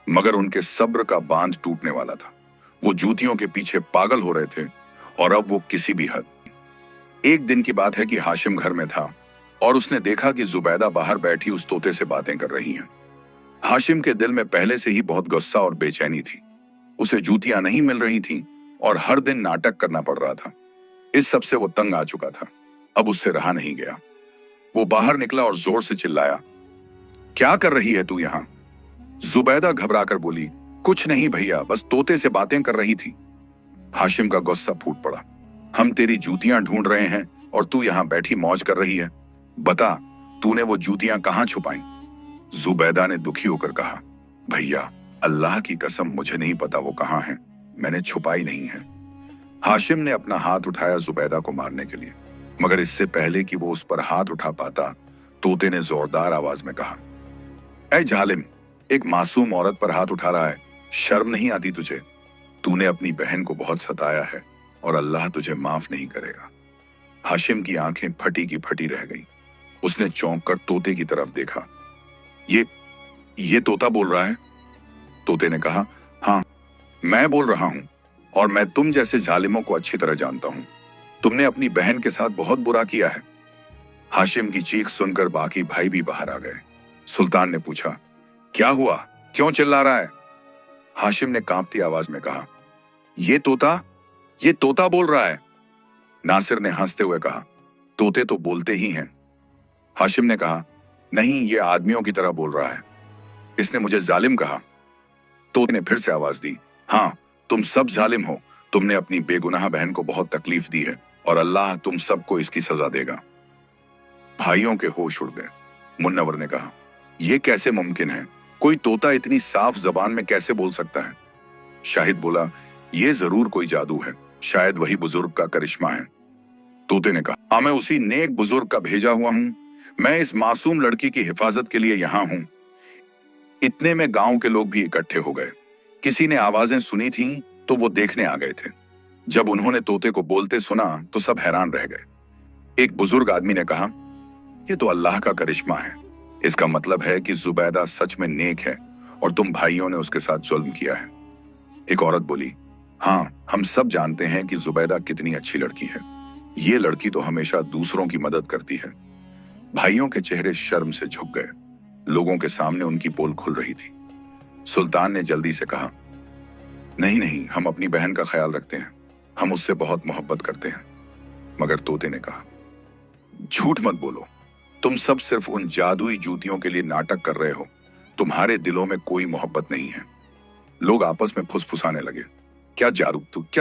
मगर उनके सब्र का बांध टूटने वाला था। वो जूतियों के पीछे पागल हो रहे थे और अब वो किसी भी हद। एक दिन की बात है कि हाशिम घर में था और उसने देखा कि जुबैदा बाहर बैठी उस तोते से बातें कर रही हैं। हाशिम के दिल में पहले से ही बहुत गुस्सा और बेचैनी थी। उसे जूतियां नहीं मिल रही थीं और हर दिन नाटक करना पड़ रहा था। इस सब से वो तंग आ चुका था। अब उससे रहा नहीं गया। वो बाहर निकला और जोर से चिल्लाया, क्या कर रही है तू यहां? जुबैदा घबराकर बोली, कुछ नहीं भैया, बस तोते से बातें कर रही थी। हाशिम का गुस्सा फूट पड़ा। हम तेरी जूतियां ढूंढ रहे हैं और तू यहां बैठी मौज कर रही है। बता, तूने वो जूतियां कहां छुपाई? जुबैदा ने दुखी होकर कहा, भैया अल्लाह की कसम मुझे नहीं पता वो कहां है। मैंने छुपाई नहीं है। हाशिम ने अपना हाथ उठाया जुबैदा को मारने के लिए, मगर इससे पहले कि वो उस पर हाथ उठा पाता, तोते ने जोरदार आवाज में कहा, ऐ जालिम, एक मासूम औरत पर हाथ उठा रहा है। शर्म नहीं आती तुझे? तूने अपनी बहन को बहुत सताया है और अल्लाह तुझे माफ नहीं करेगा। हाशिम की आंखें फटी की फटी रह गईं। उसने चौंक कर तोते की तरफ देखा। ये तोता बोल रहा है? तोते ने कहा, हाँ मैं बोल रहा हूं और मैं तुम जैसे जालिमों को अच्छी तरह जानता हूं। तुमने अपनी बहन के साथ बहुत बुरा किया है। हाशिम की चीख सुनकर बाकी भाई भी बाहर आ गए। सुल्तान ने पूछा, क्या हुआ, क्यों चिल्ला रहा है? हाशिम ने कांपती आवाज में कहा, ये तोता बोल रहा है। नासिर ने हंसते हुए कहा, तोते तो बोलते ही हैं। हाशिम ने कहा, नहीं, ये आदमियों की तरह बोल रहा है। इसने मुझे जालिम कहा। तोते ने फिर से आवाज दी, हाँ तुम सब जालिम हो। तुमने अपनी बेगुनाह बहन को बहुत तकलीफ दी है और अल्लाह तुम सबको इसकी सजा देगा। भाइयों के होश उड़ गए। मुन्नवर ने कहा, यह कैसे मुमकिन है? कोई तोता इतनी साफ जबान में कैसे बोल सकता है? शाहिद बोला, यह जरूर कोई जादू है, शायद वही बुजुर्ग का करिश्मा है। तोते ने कहा, हाँ मैं उसी नेक बुजुर्ग का भेजा हुआ हूं। मैं इस मासूम लड़की की हिफाजत के लिए यहां हूं। इतने में गांव के लोग भी इकट्ठे हो गए। किसी ने आवाजें सुनी थीं तो वो देखने आ गए थे। जब उन्होंने तोते को बोलते सुना तो सब हैरान रह गए। एक बुजुर्ग आदमी ने कहा, यह तो अल्लाह का करिश्मा है। इसका मतलब है कि जुबैदा सच में नेक है और तुम भाइयों ने उसके साथ जुल्म किया है। एक औरत बोली, हाँ हम सब जानते हैं कि जुबैदा कितनी अच्छी लड़की है। ये लड़की तो हमेशा दूसरों की मदद करती है। भाइयों के चेहरे शर्म से झुक गए। लोगों के सामने उनकी पोल खुल रही थी। सुल्तान ने जल्दी से कहा, नहीं नहीं, हम अपनी बहन का ख्याल रखते हैं, हम उससे बहुत मोहब्बत करते हैं। मगर तोते ने कहा, झूठ मत बोलो, तुम सब सिर्फ उन जादुई जूतियों के लिए नाटक कर रहे हो। तुम्हारे दिलों में कोई मोहब्बत नहीं है। लोग आपस में फुसफुसाने लगे, क्या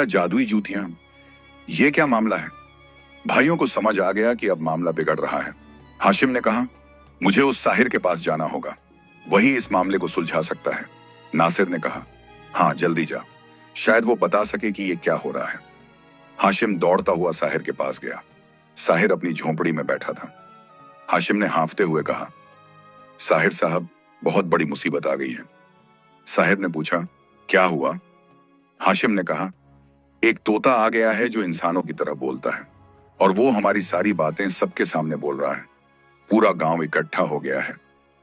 जादुई जूतियां? ये क्या मामला है? भाइयों को समझ आ गया कि अब मामला बिगड़ रहा है। हाशिम ने कहा, मुझे उस साहिर के पास जाना होगा, वही इस मामले को सुलझा सकता है। नासिर ने कहा, हाँ जल्दी जा, शायद वो बता सके कि ये क्या हो रहा है। हाशिम दौड़ता हुआ साहिर के पास गया। साहिर अपनी झोंपड़ी में बैठा था। हाशिम ने हांफते हुए कहा, साहिर साहब, बहुत बड़ी मुसीबत आ गई है। साहिर ने पूछा, क्या हुआ? हाशिम ने कहा, एक तोता आ गया है जो इंसानों की तरह बोलता है और वो हमारी सारी बातें सबके सामने बोल रहा है। पूरा गांव इकट्ठा हो गया है,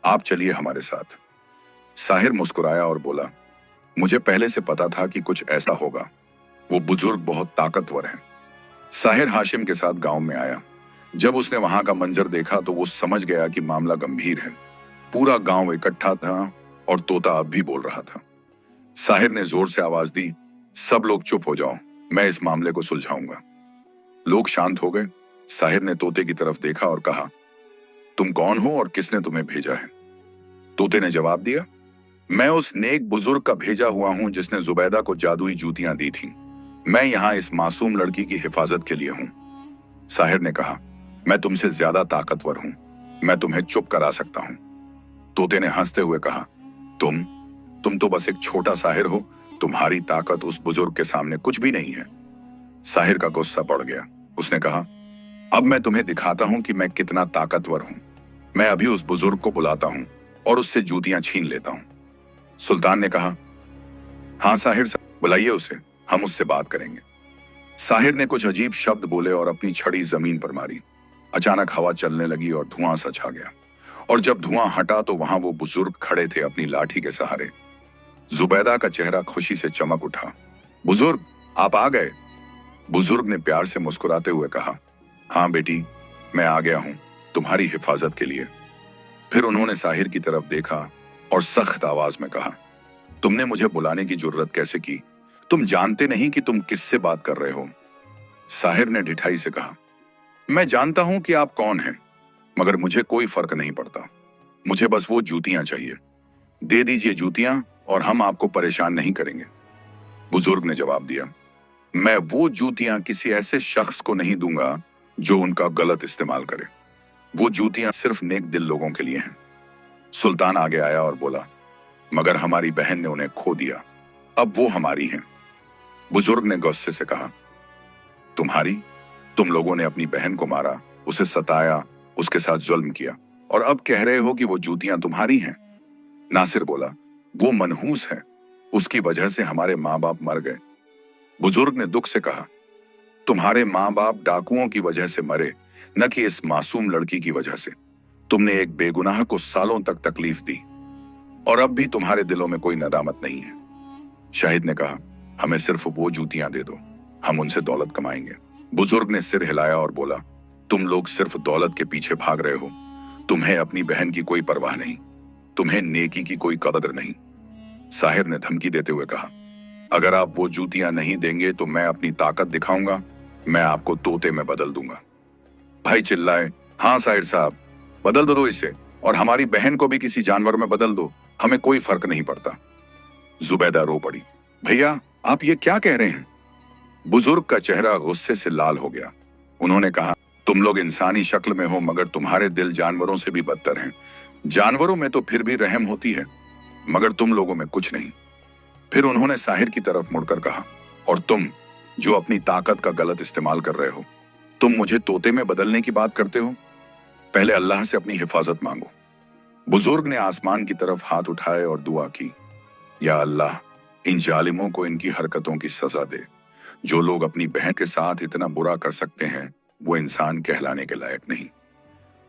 आप चलिए हमारे साथ। साहिर मुस्कुराया और बोला, मुझे पहले से पता था कि कुछ ऐसा होगा। वो बुजुर्ग बहुत ताकतवर है। साहिर हाशिम के साथ गांव में आया। जब उसने वहां का मंजर देखा तो वो समझ गया कि मामला गंभीर है। पूरा गांव इकट्ठा था और तोता अब भी बोल रहा था। साहिर ने जोर से आवाज दी, सब लोग चुप हो जाओ, मैं इस मामले को सुलझाऊंगा। लोग शांत हो गए। साहिर ने तोते की तरफ देखा और कहा, तुम कौन हो और किसने तुम्हें भेजा है? तोते ने जवाब दिया, मैं उस नेक बुजुर्ग का भेजा हुआ हूं जिसने जुबैदा को जादुई जूतियां दी थीं। मैं यहां इस मासूम लड़की की हिफाजत के लिए हूं। साहिर ने कहा, मैं तुमसे ज्यादा ताकतवर हूं, मैं तुम्हें चुप करा सकता हूं। तोते ने हंसते हुए कहा, तुम तो बस एक छोटा साहिर हो, तुम्हारी ताकत उस बुजुर्ग के सामने कुछ भी नहीं है। साहिर का गुस्सा बढ़ गया। उसने कहा, अब मैं तुम्हें दिखाता हूं कि मैं कितना ताकतवर हूं। मैं अभी उस बुजुर्ग को बुलाता हूं और उससे जूतियां छीन लेता हूं। सुल्तान ने कहा, हाँ साहिर साहब, बुलाइए उसे, हम उससे बात करेंगे। साहिर ने कुछ अजीब शब्द बोले और अपनी छड़ी जमीन पर मारी। अचानक हवा चलने लगी और धुआं सा छा गया। और जब धुआं हटा तो वहां वो बुजुर्ग खड़े थे अपनी लाठी के सहारे। जुबैदा का चेहरा खुशी से चमक उठा। बुजुर्ग, आप आ गए। बुजुर्ग ने प्यार से मुस्कुराते हुए कहा, हाँ बेटी, मैं आ गया हूं तुम्हारी हिफाजत के लिए। फिर उन्होंने साहिर की तरफ देखा और सख्त आवाज में कहा, तुमने मुझे बुलाने की जुर्रत कैसे की? तुम जानते नहीं कि तुम किससे बात कर रहे हो? साहिर ने ढिठाई से कहा, मैं जानता हूं कि आप कौन हैं, मगर मुझे कोई फर्क नहीं पड़ता। मुझे बस वो जूतियां चाहिए। दे दीजिए जूतियां और हम आपको परेशान नहीं करेंगे। बुजुर्ग ने जवाब दिया, मैं वो जूतियां किसी ऐसे शख्स को नहीं दूंगा जो उनका गलत इस्तेमाल करे। वो जूतियां सिर्फ नेक दिल लोगों के लिए हैं। सुल्तान आगे आया और बोला, मगर हमारी बहन ने उन्हें खो दिया, अब वो हमारी हैं। बुजुर्ग ने गुस्से से कहा, तुम्हारी? तुम लोगों ने अपनी बहन को मारा, उसे सताया, उसके साथ जुल्म किया, और अब कह रहे हो कि वो जूतियां तुम्हारी हैं? नासिर बोला, वो मनहूस है, उसकी वजह से हमारे माँ बाप मर गए। बुजुर्ग ने दुख से कहा, तुम्हारे माँ बाप डाकुओं की वजह से मरे, न कि इस मासूम लड़की की वजह से। तुमने एक बेगुनाह को सालों तक तकलीफ दी और अब भी तुम्हारे दिलों में कोई नदामत नहीं है। शाहिद ने कहा, हमें सिर्फ वो जूतियां दे दो, हम उनसे दौलत कमाएंगे। बुजुर्ग ने सिर हिलाया और बोला, तुम लोग सिर्फ दौलत के पीछे भाग रहे हो। तुम्हें अपनी बहन की कोई परवाह नहीं, तुम्हें नेकी की कोई कदर नहीं। साहिर ने धमकी देते हुए कहा, अगर आप वो जूतियां नहीं देंगे तो मैं अपनी ताकत दिखाऊंगा, मैं आपको तोते में बदल दूंगा। भाई चिल्लाए, हाँ साहिर साहब, बदल दो इसे, और हमारी बहन को भी किसी जानवर में बदल दो, हमें कोई फर्क नहीं पड़ता। जुबैदा रो पड़ी, भैया आप ये क्या कह रहे हैं? बुजुर्ग का चेहरा गुस्से से लाल हो गया। उन्होंने कहा, तुम लोग इंसानी शक्ल में हो मगर तुम्हारे दिल जानवरों से भी बदतर हैं। जानवरों में तो फिर भी रहम होती है, मगर तुम लोगों में कुछ नहीं। फिर उन्होंने साहिर की तरफ मुड़कर कहा, और तुम जो अपनी ताकत का गलत इस्तेमाल कर रहे हो, तुम मुझे तोते में बदलने की बात करते हो? पहले अल्लाह से अपनी हिफाजत मांगो। बुजुर्ग ने आसमान की तरफ हाथ उठाए और दुआ की, या अल्लाह, इन जालिमों को इनकी हरकतों की सजा दे। जो लोग अपनी बहन के साथ इतना बुरा कर सकते हैं वो इंसान कहलाने के लायक नहीं।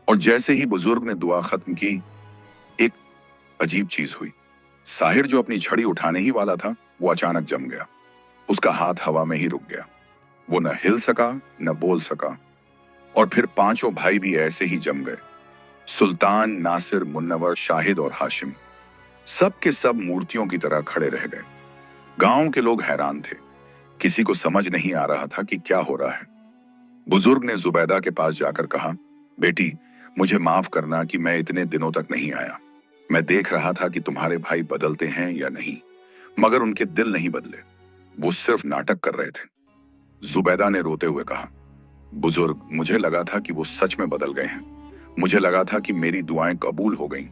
और जैसे ही बुजुर्ग ने दुआ खत्म की, एक अजीब चीज हुई। साहिर जो अपनी छड़ी उठाने ही वाला था वो अचानक जम गया। उसका हाथ हवा में ही रुक गया। वो न हिल सका न बोल सका। और फिर पांचों भाई भी ऐसे ही जम गए। सुल्तान, नासिर, मुन्नवर, शाहिद और हाशिम सब के सब मूर्तियों की तरह खड़े रह गए। गांव के लोग हैरान थे। किसी को समझ नहीं आ रहा था कि क्या हो रहा है। बुजुर्ग ने जुबैदा के पास जाकर कहा, बेटी मुझे माफ करना कि मैं इतने दिनों तक नहीं आया। मैं देख रहा था कि तुम्हारे भाई बदलते हैं या नहीं, मगर उनके दिल नहीं बदले, वो सिर्फ नाटक कर रहे थे। जुबैदा ने रोते हुए कहा, बुजुर्ग मुझे लगा था कि वो सच में बदल गए हैं। मुझे लगा था कि मेरी दुआएं कबूल हो गईं।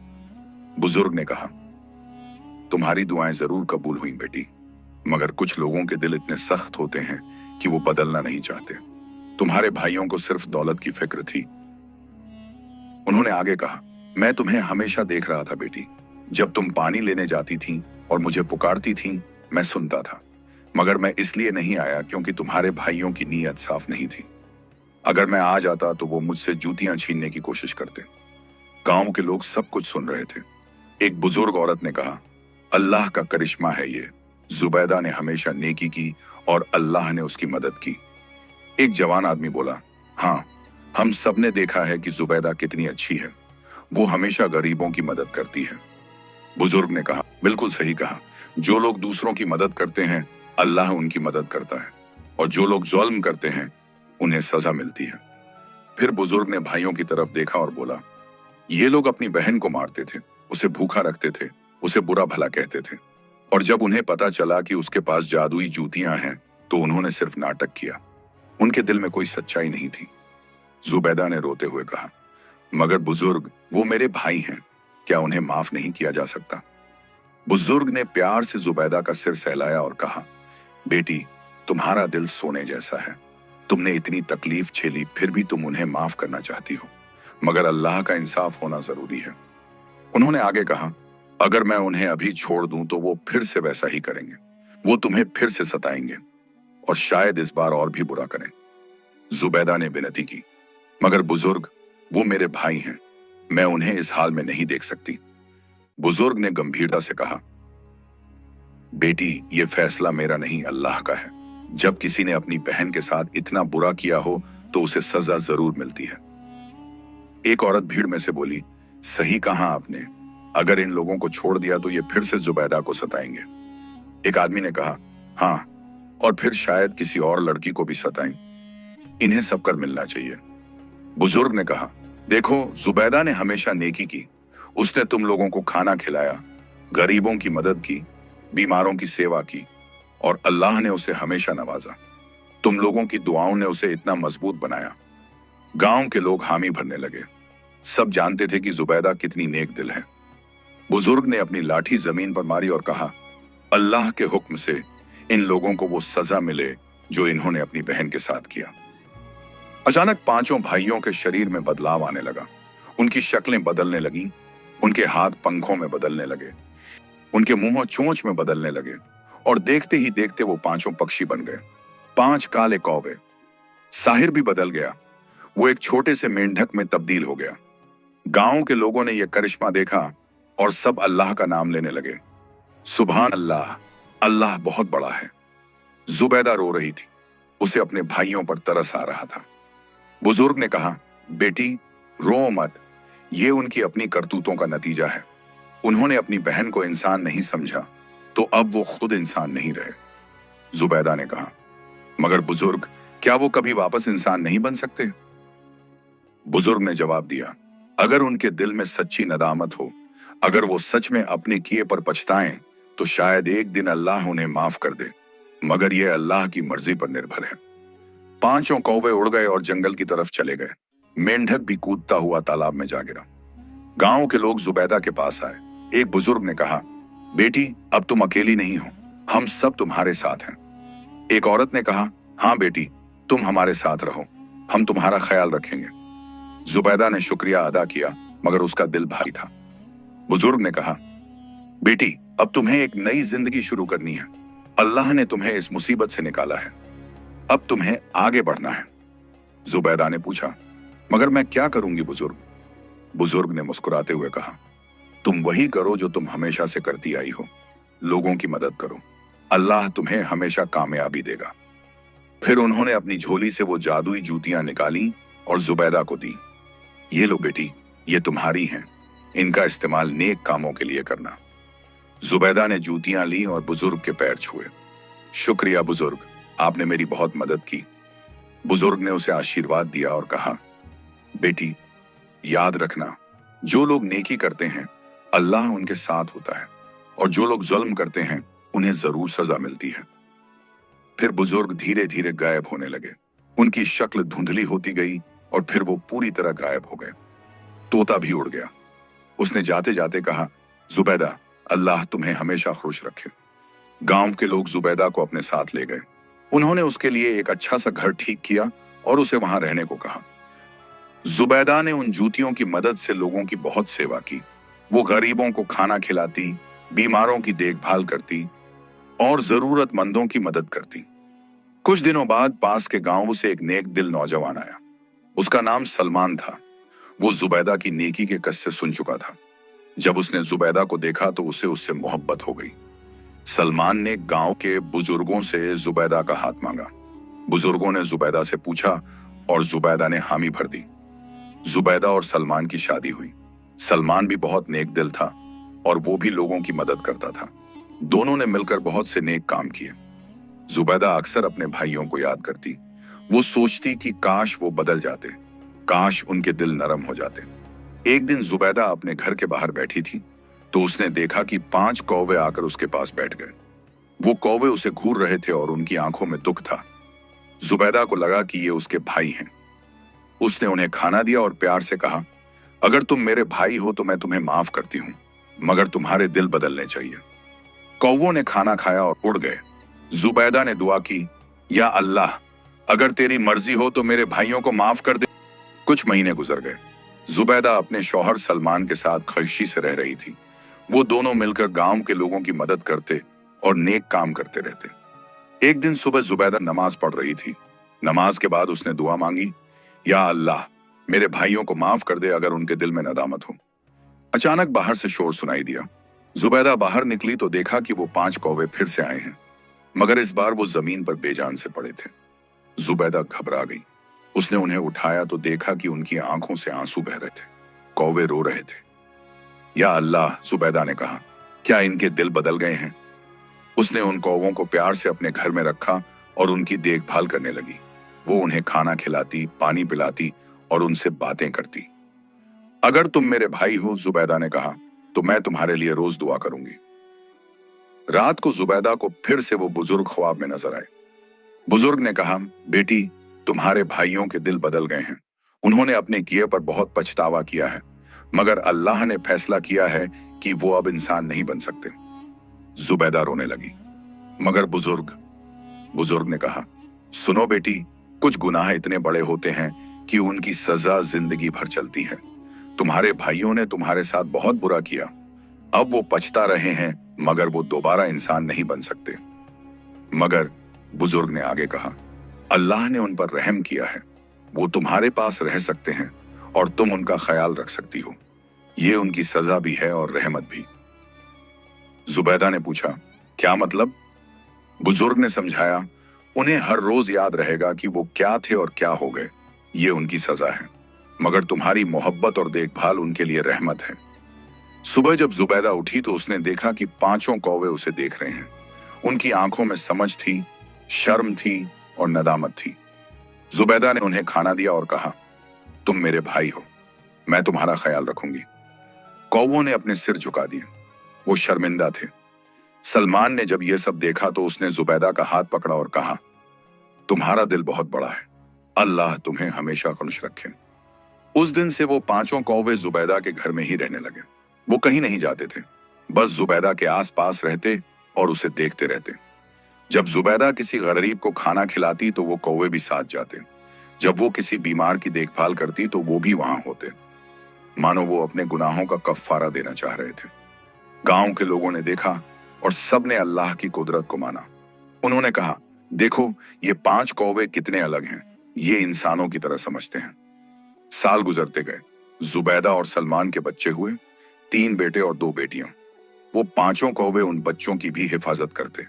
बुजुर्ग ने कहा, तुम्हारी दुआएं जरूर कबूल हुई बेटी, मगर कुछ लोगों के दिल इतने सख्त होते हैं कि वो बदलना नहीं चाहते। तुम्हारे भाइयों को सिर्फ दौलत की फिक्र थी। उन्होंने आगे कहा, मैं तुम्हें हमेशा देख रहा था बेटी। जब तुम पानी लेने जाती थी और मुझे पुकारती थी, मैं सुनता था, मगर मैं इसलिए नहीं आया क्योंकि तुम्हारे भाइयों की नीयत साफ नहीं थी। अगर मैं आ जाता तो वो मुझसे जूतियां छीनने की कोशिश करते। गांव के लोग सब कुछ सुन रहे थे। एक बुजुर्ग औरत ने कहा, अल्लाह का करिश्मा है ये, जुबैदा ने हमेशा नेकी की और अल्लाह ने उसकी मदद की। एक जवान आदमी बोला, हाँ, हम सब ने देखा है कि जुबैदा कितनी अच्छी है। वो हमेशा गरीबों की मदद करती है। बुजुर्ग ने कहा, बिल्कुल सही कहा। जो लोग दूसरों की मदद करते हैं, अल्लाह उनकी मदद करता है, और जो लोग जुल्म करते हैं, उन्हें सजा मिलती है। फिर बुजुर्ग ने भाइयों की तरफ देखा और बोला, ये लोग अपनी बहन को मारते थे, उसे भूखा रखते थे, उसे बुरा भला कहते थे, और जब उन्हें पता चला कि उसके पास जादुई जूतियां हैं, तो उन्होंने सिर्फ नाटक किया। उनके दिल में कोई सच्चाई नहीं थी। जुबैदा ने रोते हुए कहा, मगर बुजुर्ग, वो मेरे भाई हैं, क्या उन्हें माफ नहीं किया जा सकता? बुजुर्ग ने प्यार से जुबैदा का सिर सहलाया और कहा, बेटी, तुम्हारा दिल सोने जैसा है। तुमने इतनी तकलीफ झेली, फिर भी तुम उन्हें माफ करना चाहती हो, मगर अल्लाह का इंसाफ होना जरूरी है। उन्होंने आगे कहा, अगर मैं उन्हें अभी छोड़ दूं तो वो फिर से वैसा ही करेंगे। वो तुम्हें फिर से सताएंगे और शायद इस बार और भी बुरा करें। जुबैदा ने विनती की, मगर बुजुर्ग, वो मेरे भाई हैं, मैं उन्हें इस हाल में नहीं देख सकती। बुजुर्ग ने गंभीरता से कहा, बेटी, ये फैसला मेरा नहीं, अल्लाह का है। जब किसी ने अपनी बहन के साथ इतना बुरा किया हो तो उसे सजा जरूर मिलती है। एक औरत भीड़ में से बोली, सही कहा आपने, अगर इन लोगों को छोड़ दिया तो ये फिर से जुबैदा को सताएंगे। एक आदमी ने कहा, हाँ, और फिर शायद किसी और लड़की को भी सताएं। इन्हें सबकर मिलना चाहिए। बुजुर्ग ने कहा, देखो, जुबैदा ने हमेशा नेकी की। उसने तुम लोगों को खाना खिलाया, गरीबों की मदद की, बीमारों की सेवा की, और अल्लाह ने उसे हमेशा नवाजा। तुम लोगों की दुआओं ने उसे इतना मजबूत बनाया। गांव के लोग हामी भरने लगे। सब जानते थे कि जुबैदा कितनी नेक दिल है। बुजुर्ग ने अपनी लाठी जमीन पर मारी और कहा, अल्लाह के हुक्म से इन लोगों को वो सजा मिले जो इन्होंने अपनी बहन के साथ किया। अचानक पांचों भाइयों के शरीर में बदलाव आने लगा। उनकी शक्लें बदलने लगीं, उनके हाथ पंखों में बदलने लगे, उनके मुंह चोंच में बदलने लगे, और देखते ही देखते वो पांचों पक्षी बन गए, 5 काले कौवे। साहिर भी बदल गया, वो एक छोटे से मेंढक में तब्दील हो गया। गांव के लोगों ने यह करिश्मा देखा और सब अल्लाह का नाम लेने लगे। सुभान अल्लाह, अल्लाह बहुत बड़ा है। जुबैदा रो रही थी, उसे अपने भाइयों पर तरस आ रहा था। बुजुर्ग ने कहा, बेटी, रो मत, ये उनकी अपनी करतूतों का नतीजा है। उन्होंने अपनी बहन को इंसान नहीं समझा, तो अब वो खुद इंसान नहीं रहे। जुबैदा ने कहा, मगर बुजुर्ग, क्या वो कभी वापस इंसान नहीं बन सकते? बुजुर्ग ने जवाब दिया, अगर उनके दिल में सच्ची नदामत हो, अगर वो सच में अपने किए पर पछताएं, तो शायद एक दिन अल्लाह उन्हें माफ कर दे, मगर यह अल्लाह की मर्जी पर निर्भर है। पांचों कौवे उड़ गए और जंगल की तरफ चले गए। मेंढक भी कूदता हुआ तालाब में जा गिरा। गांव के लोग जुबैदा के पास आए। एक बुजुर्ग ने कहा, बेटी, अब तुम अकेली नहीं हो, हम सब तुम्हारे साथ हैं। एक औरत ने कहा, हाँ बेटी, तुम हमारे साथ रहो, हम तुम्हारा ख्याल रखेंगे। जुबैदा ने शुक्रिया अदा किया, मगर उसका दिल भारी था। बुजुर्ग ने कहा, बेटी, अब तुम्हें एक नई जिंदगी शुरू करनी है। अल्लाह ने तुम्हें इस मुसीबत से निकाला है, अब तुम्हें आगे बढ़ना है। जुबैदा ने पूछा, मगर मैं क्या करूंगी बुजुर्ग? बुजुर्ग ने मुस्कुराते हुए कहा, तुम वही करो जो तुम हमेशा से करती आई हो, लोगों की मदद करो, अल्लाह तुम्हें हमेशा कामयाबी देगा। फिर उन्होंने अपनी झोली से वो जादुई जूतियां निकाली और जुबैदा को दी। ये लो बेटी, ये तुम्हारी हैं, इनका इस्तेमाल नेक कामों के लिए करना। जुबैदा ने जूतियां ली और बुजुर्ग के पैर छुए। शुक्रिया बुजुर्ग, आपने मेरी बहुत मदद की। बुजुर्ग ने उसे आशीर्वाद दिया और कहा, बेटी, याद रखना, जो लोग नेकी करते हैं, अल्लाह उनके साथ होता है, और जो लोग जुल्म करते हैं, उन्हें जरूर सजा मिलती है। फिर बुजुर्ग धीरे धीरे गायब होने लगे। उनकी शक्ल धुंधली होती गई और फिर वो पूरी तरह गायब हो गए। तोता भी उड़ गया। उसने जाते जाते कहा, जुबैदा, अल्लाह तुम्हें हमेशा खुश रखे। गांव के लोग जुबैदा को अपने साथ ले गए। उन्होंने उसके लिए एक अच्छा सा घर ठीक किया और उसे वहां रहने को कहा। जुबैदा ने उन जूतियों की मदद से लोगों की बहुत सेवा की। वो गरीबों को खाना खिलाती, बीमारों की देखभाल करती और जरूरतमंदों की मदद करती। कुछ दिनों बाद पास के गांव से एक नेक दिल नौजवान आया। उसका नाम सलमान था। वो जुबैदा की नेकी के किस्से सुन चुका था। जब उसने जुबैदा को देखा तो उसे उससे मोहब्बत हो गई। सलमान ने गांव के बुजुर्गों से जुबैदा का हाथ मांगा। बुजुर्गों ने जुबैदा से पूछा और जुबैदा ने हामी भर दी। जुबैदा और सलमान की शादी हुई। सलमान भी बहुत नेक दिल था और वो भी लोगों की मदद करता था। दोनों ने मिलकर बहुत से नेक काम किए। जुबैदा अक्सर अपने भाइयों को याद करती। वो सोचती कि काश वो बदल जाते, काश उनके दिल नरम हो जाते। एक दिन जुबैदा अपने घर के बाहर बैठी थी तो उसने देखा कि 5 कौवे आकर उसके पास बैठ गए। वो कौवे उसे घूर रहे थे और उनकी आंखों में दुख था। जुबैदा को लगा कि ये उसके भाई हैं। उसने उन्हें खाना दिया और प्यार से कहा, अगर तुम मेरे भाई हो तो मैं तुम्हें माफ करती हूं, मगर तुम्हारे दिल बदलने चाहिए। कौवों ने खाना खाया और उड़ गए। जुबैदा ने दुआ की, या अल्लाह, अगर तेरी मर्जी हो तो मेरे भाइयों को माफ कर दे। कुछ महीने गुजर गए। जुबैदा अपने शौहर सलमान के साथ खुशी से रह रही थी। वो दोनों मिलकर गांव के लोगों की मदद करते और नेक काम करते रहते। एक दिन सुबह जुबैदा नमाज पढ़ रही थी। नमाज के बाद उसने दुआ मांगी, या अल्लाह, मेरे भाइयों को माफ कर दे अगर उनके दिल में नदामत हो। अचानक बाहर से शोर सुनाई दिया। जुबैदा बाहर निकली तो देखा कि वो 5 कौवे फिर से आए हैं, मगर इस बार वो जमीन पर बेजान से पड़े थे। जुबैदा घबरा गई। उसने उन्हें उठाया तो देखा कि उनकी आंखों से आंसू बह रहे थे। कौवे रो रहे थे। या अल्लाह, जुबैदा ने कहा, क्या इनके दिल बदल गए हैं? उसने उन कौवों को प्यार से अपने घर में रखा और उनकी देखभाल करने लगी। वो उन्हें खाना खिलाती, पानी पिलाती और उनसे बातें करती। अगर तुम मेरे भाई हो, जुबैदा ने कहा, तो मैं तुम्हारे लिए रोज दुआ करूंगी। रात को जुबैदा को फिर से वो बुजुर्ग ख्वाब में नजर आए। बुजुर्ग ने कहा, बेटी, तुम्हारे भाइयों के दिल बदल गए हैं। उन्होंने अपने किए पर बहुत पछतावा किया है, मगर अल्लाह ने फैसला किया है कि वो अब इंसान नहीं बन सकते। जुबैदा रोने लगी। मगर बुजुर्ग ने कहा, सुनो बेटी, कुछ गुनाह इतने बड़े होते हैं कि उनकी सजा जिंदगी भर चलती है। तुम्हारे भाइयों ने तुम्हारे साथ बहुत बुरा किया। अब वो पछता रहे हैं, मगर वो दोबारा इंसान नहीं बन सकते। मगर बुजुर्ग ने आगे कहा, अल्लाह ने उन पर रहम किया है। वो तुम्हारे पास रह सकते हैं और तुम उनका ख्याल रख सकती हो। ये उनकी सजा भी है और रहमत भी। जुबैदा ने पूछा, क्या मतलब? बुजुर्ग ने समझाया, उन्हें हर रोज याद रहेगा कि वो क्या थे और क्या हो गए। ये उनकी सजा है, मगर तुम्हारी मोहब्बत और देखभाल उनके लिए रहमत है। सुबह जब जुबैदा उठी तो उसने देखा कि 5 कौवे उसे देख रहे हैं। उनकी आंखों में समझ थी, शर्म थी और नदामत थी। जुबैदा ने उन्हें खाना दिया और कहा, तुम मेरे भाई हो, मैं तुम्हारा ख्याल रखूंगी। कौवों ने अपने सिर झुका दिए। वो शर्मिंदा थे। सलमान ने जब यह सब देखा तो उसने जुबैदा का हाथ पकड़ा और कहा, तुम्हारा दिल बहुत बड़ा है, अल्लाह तुम्हें हमेशा खुश रखे। उस दिन से वो 5 कौवे जुबैदा के घर में ही रहने लगे। वो कहीं नहीं जाते थे, बस जुबैदा के आसपास रहते और उसे देखते रहते। जब जुबैदा किसी गरीब को खाना खिलाती तो वो कौवे भी साथ जाते। जब वो किसी बीमार की देखभाल करती तो वो भी वहां होते, मानो वो अपने गुनाहों का कफ्फारा देना चाह रहे थे। गांव के लोगों ने देखा और सब ने अल्लाह की कुदरत को माना। उन्होंने कहा, देखो ये 5 कौवे कितने अलग हैं, ये इंसानों की तरह समझते हैं। साल गुजरते गए। जुबैदा और सलमान के बच्चे हुए, 3 बेटे और 2 बेटियां। वो 5 कौवे उन बच्चों की भी हिफाजत करते,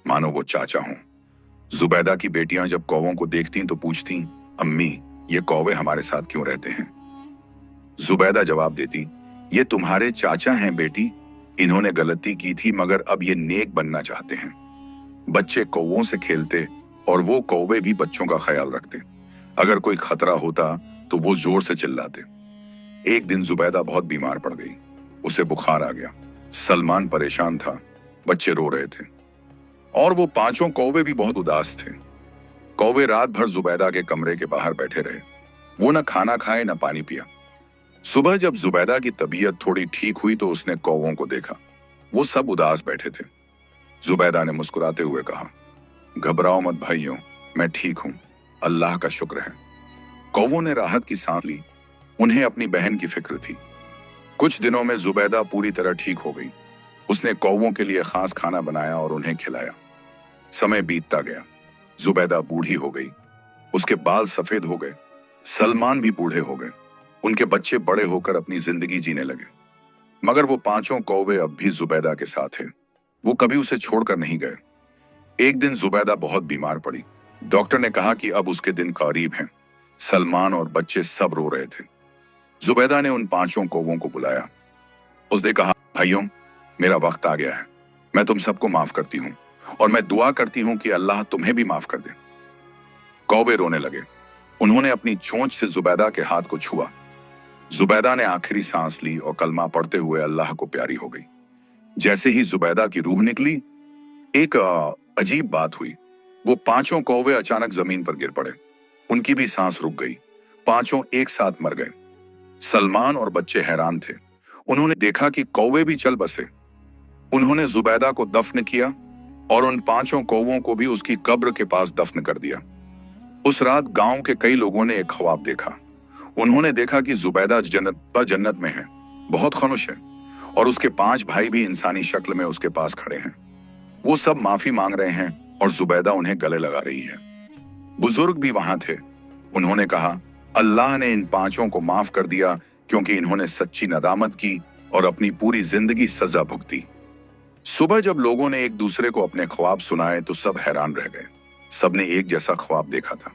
मानो वो चाचा हों। जुबैदा की बेटियां जब कौवों को देखती तो पूछती, अम्मी, ये कौवे हमारे साथ क्यों रहते हैं? जुबैदा जवाब देती, ये तुम्हारे चाचा हैं बेटी, इन्होंने गलती की थी मगर अब ये नेक बनना चाहते हैं। बच्चे कौवों से खेलते और वो कौवे भी बच्चों का ख्याल रखते। अगर कोई खतरा होता तो वो जोर से चिल्लाते। एक दिन जुबैदा बहुत बीमार पड़ गई। उसे बुखार आ गया। सलमान परेशान था, बच्चे रो रहे थे और वो 5 कौवे भी बहुत उदास थे। कौवे रात भर जुबैदा के कमरे के बाहर बैठे रहे। वो न खाना खाए न पानी पिया। सुबह जब जुबैदा की तबीयत थोड़ी ठीक हुई तो उसने कौवों को देखा। वो सब उदास बैठे थे। जुबैदा ने मुस्कुराते हुए कहा, घबराओ मत भाइयों, मैं ठीक हूं, अल्लाह का शुक्र है। कौवों ने राहत की सांस ली। उन्हें अपनी बहन की फिक्र थी। कुछ दिनों में जुबैदा पूरी तरह ठीक हो गई। उसने कौवों के लिए खास खाना बनाया और उन्हें खिलाया। समय बीतता गया। जुबैदा बूढ़ी हो गई। उसके बाल सफेद हो गए। सलमान भी बूढ़े हो गए। उनके बच्चे बड़े होकर अपनी जिंदगी जीने लगे। मगर वो 5 कौवे अब भी जुबैदा के साथ थे। वो कभी उसे छोड़कर नहीं गए। एक दिन जुबैदा बहुत बीमार पड़ी। डॉक्टर ने कहा कि अब उसके दिन करीब हैं। सलमान और बच्चे सब रो रहे थे। जुबैदा ने उन पांचों कौवों को बुलाया। उसने कहा, भाइयों, मेरा वक्त आ गया है। मैं तुम सबको माफ करती हूँ और मैं दुआ करती हूँ कि अल्लाह तुम्हें भी माफ कर दे। कौवे रोने लगे। उन्होंने अपनी चोंच से जुबैदा के हाथ को छुआ। जुबैदा ने आखिरी सांस ली और कलमा पढ़ते हुए अल्लाह को प्यारी हो गई। जैसे ही जुबैदा की रूह निकली, एक अजीब बात हुई। वो पांचों कौवे अचानक जमीन पर गिर पड़े। उनकी भी सांस रुक गई। पांचों एक साथ मर गए। सलमान और बच्चे हैरान थे। उन्होंने देखा कि कौवे भी चल बसे। उन्होंने जुबैदा को दफन किया और उन पांचों कौवों को भी उसकी कब्र के पास दफन कर दिया। उस रात गांव के कई लोगों ने एक ख्वाब देखा। उन्होंने देखा कि जुबैदा जन्नत में है, बहुत खुश है, और उसके 5 भाई भी इंसानी शक्ल में उसके पास खड़े हैं। वो सब माफी मांग रहे हैं और जुबैदा उन्हें गले लगा रही है। बुजुर्ग भी वहां थे। उन्होंने कहा, अल्लाह ने इन पांचों को माफ कर दिया क्योंकि इन्होंने सच्ची नदामत की और अपनी पूरी जिंदगी सजा भुगती। सुबह जब लोगों ने एक दूसरे को अपने ख्वाब सुनाए तो सब हैरान रह गए। सबने एक जैसा ख्वाब देखा था।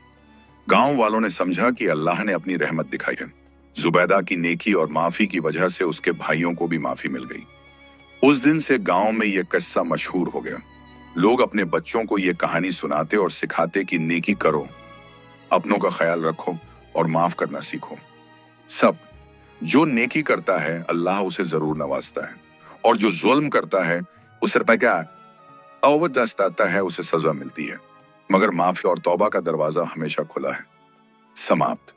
गांव वालों ने समझा कि अल्लाह ने अपनी रहमत दिखाई है। जुबैदा की नेकी और माफी की वजह से उसके भाइयों को भी माफी मिल गई। उस दिन से गांव में यह किस्सा मशहूर हो गया। लोग अपने बच्चों को यह कहानी सुनाते और सिखाते कि नेकी करो, अपनों का ख्याल रखो और माफ करना सीखो। सब जो नेकी करता है अल्लाह उसे जरूर नवाजता है, और जो जुल्म करता है उसे आता है, उसे सजा मिलती है। मगर माफी और तौबा का दरवाजा हमेशा खुला है। समाप्त।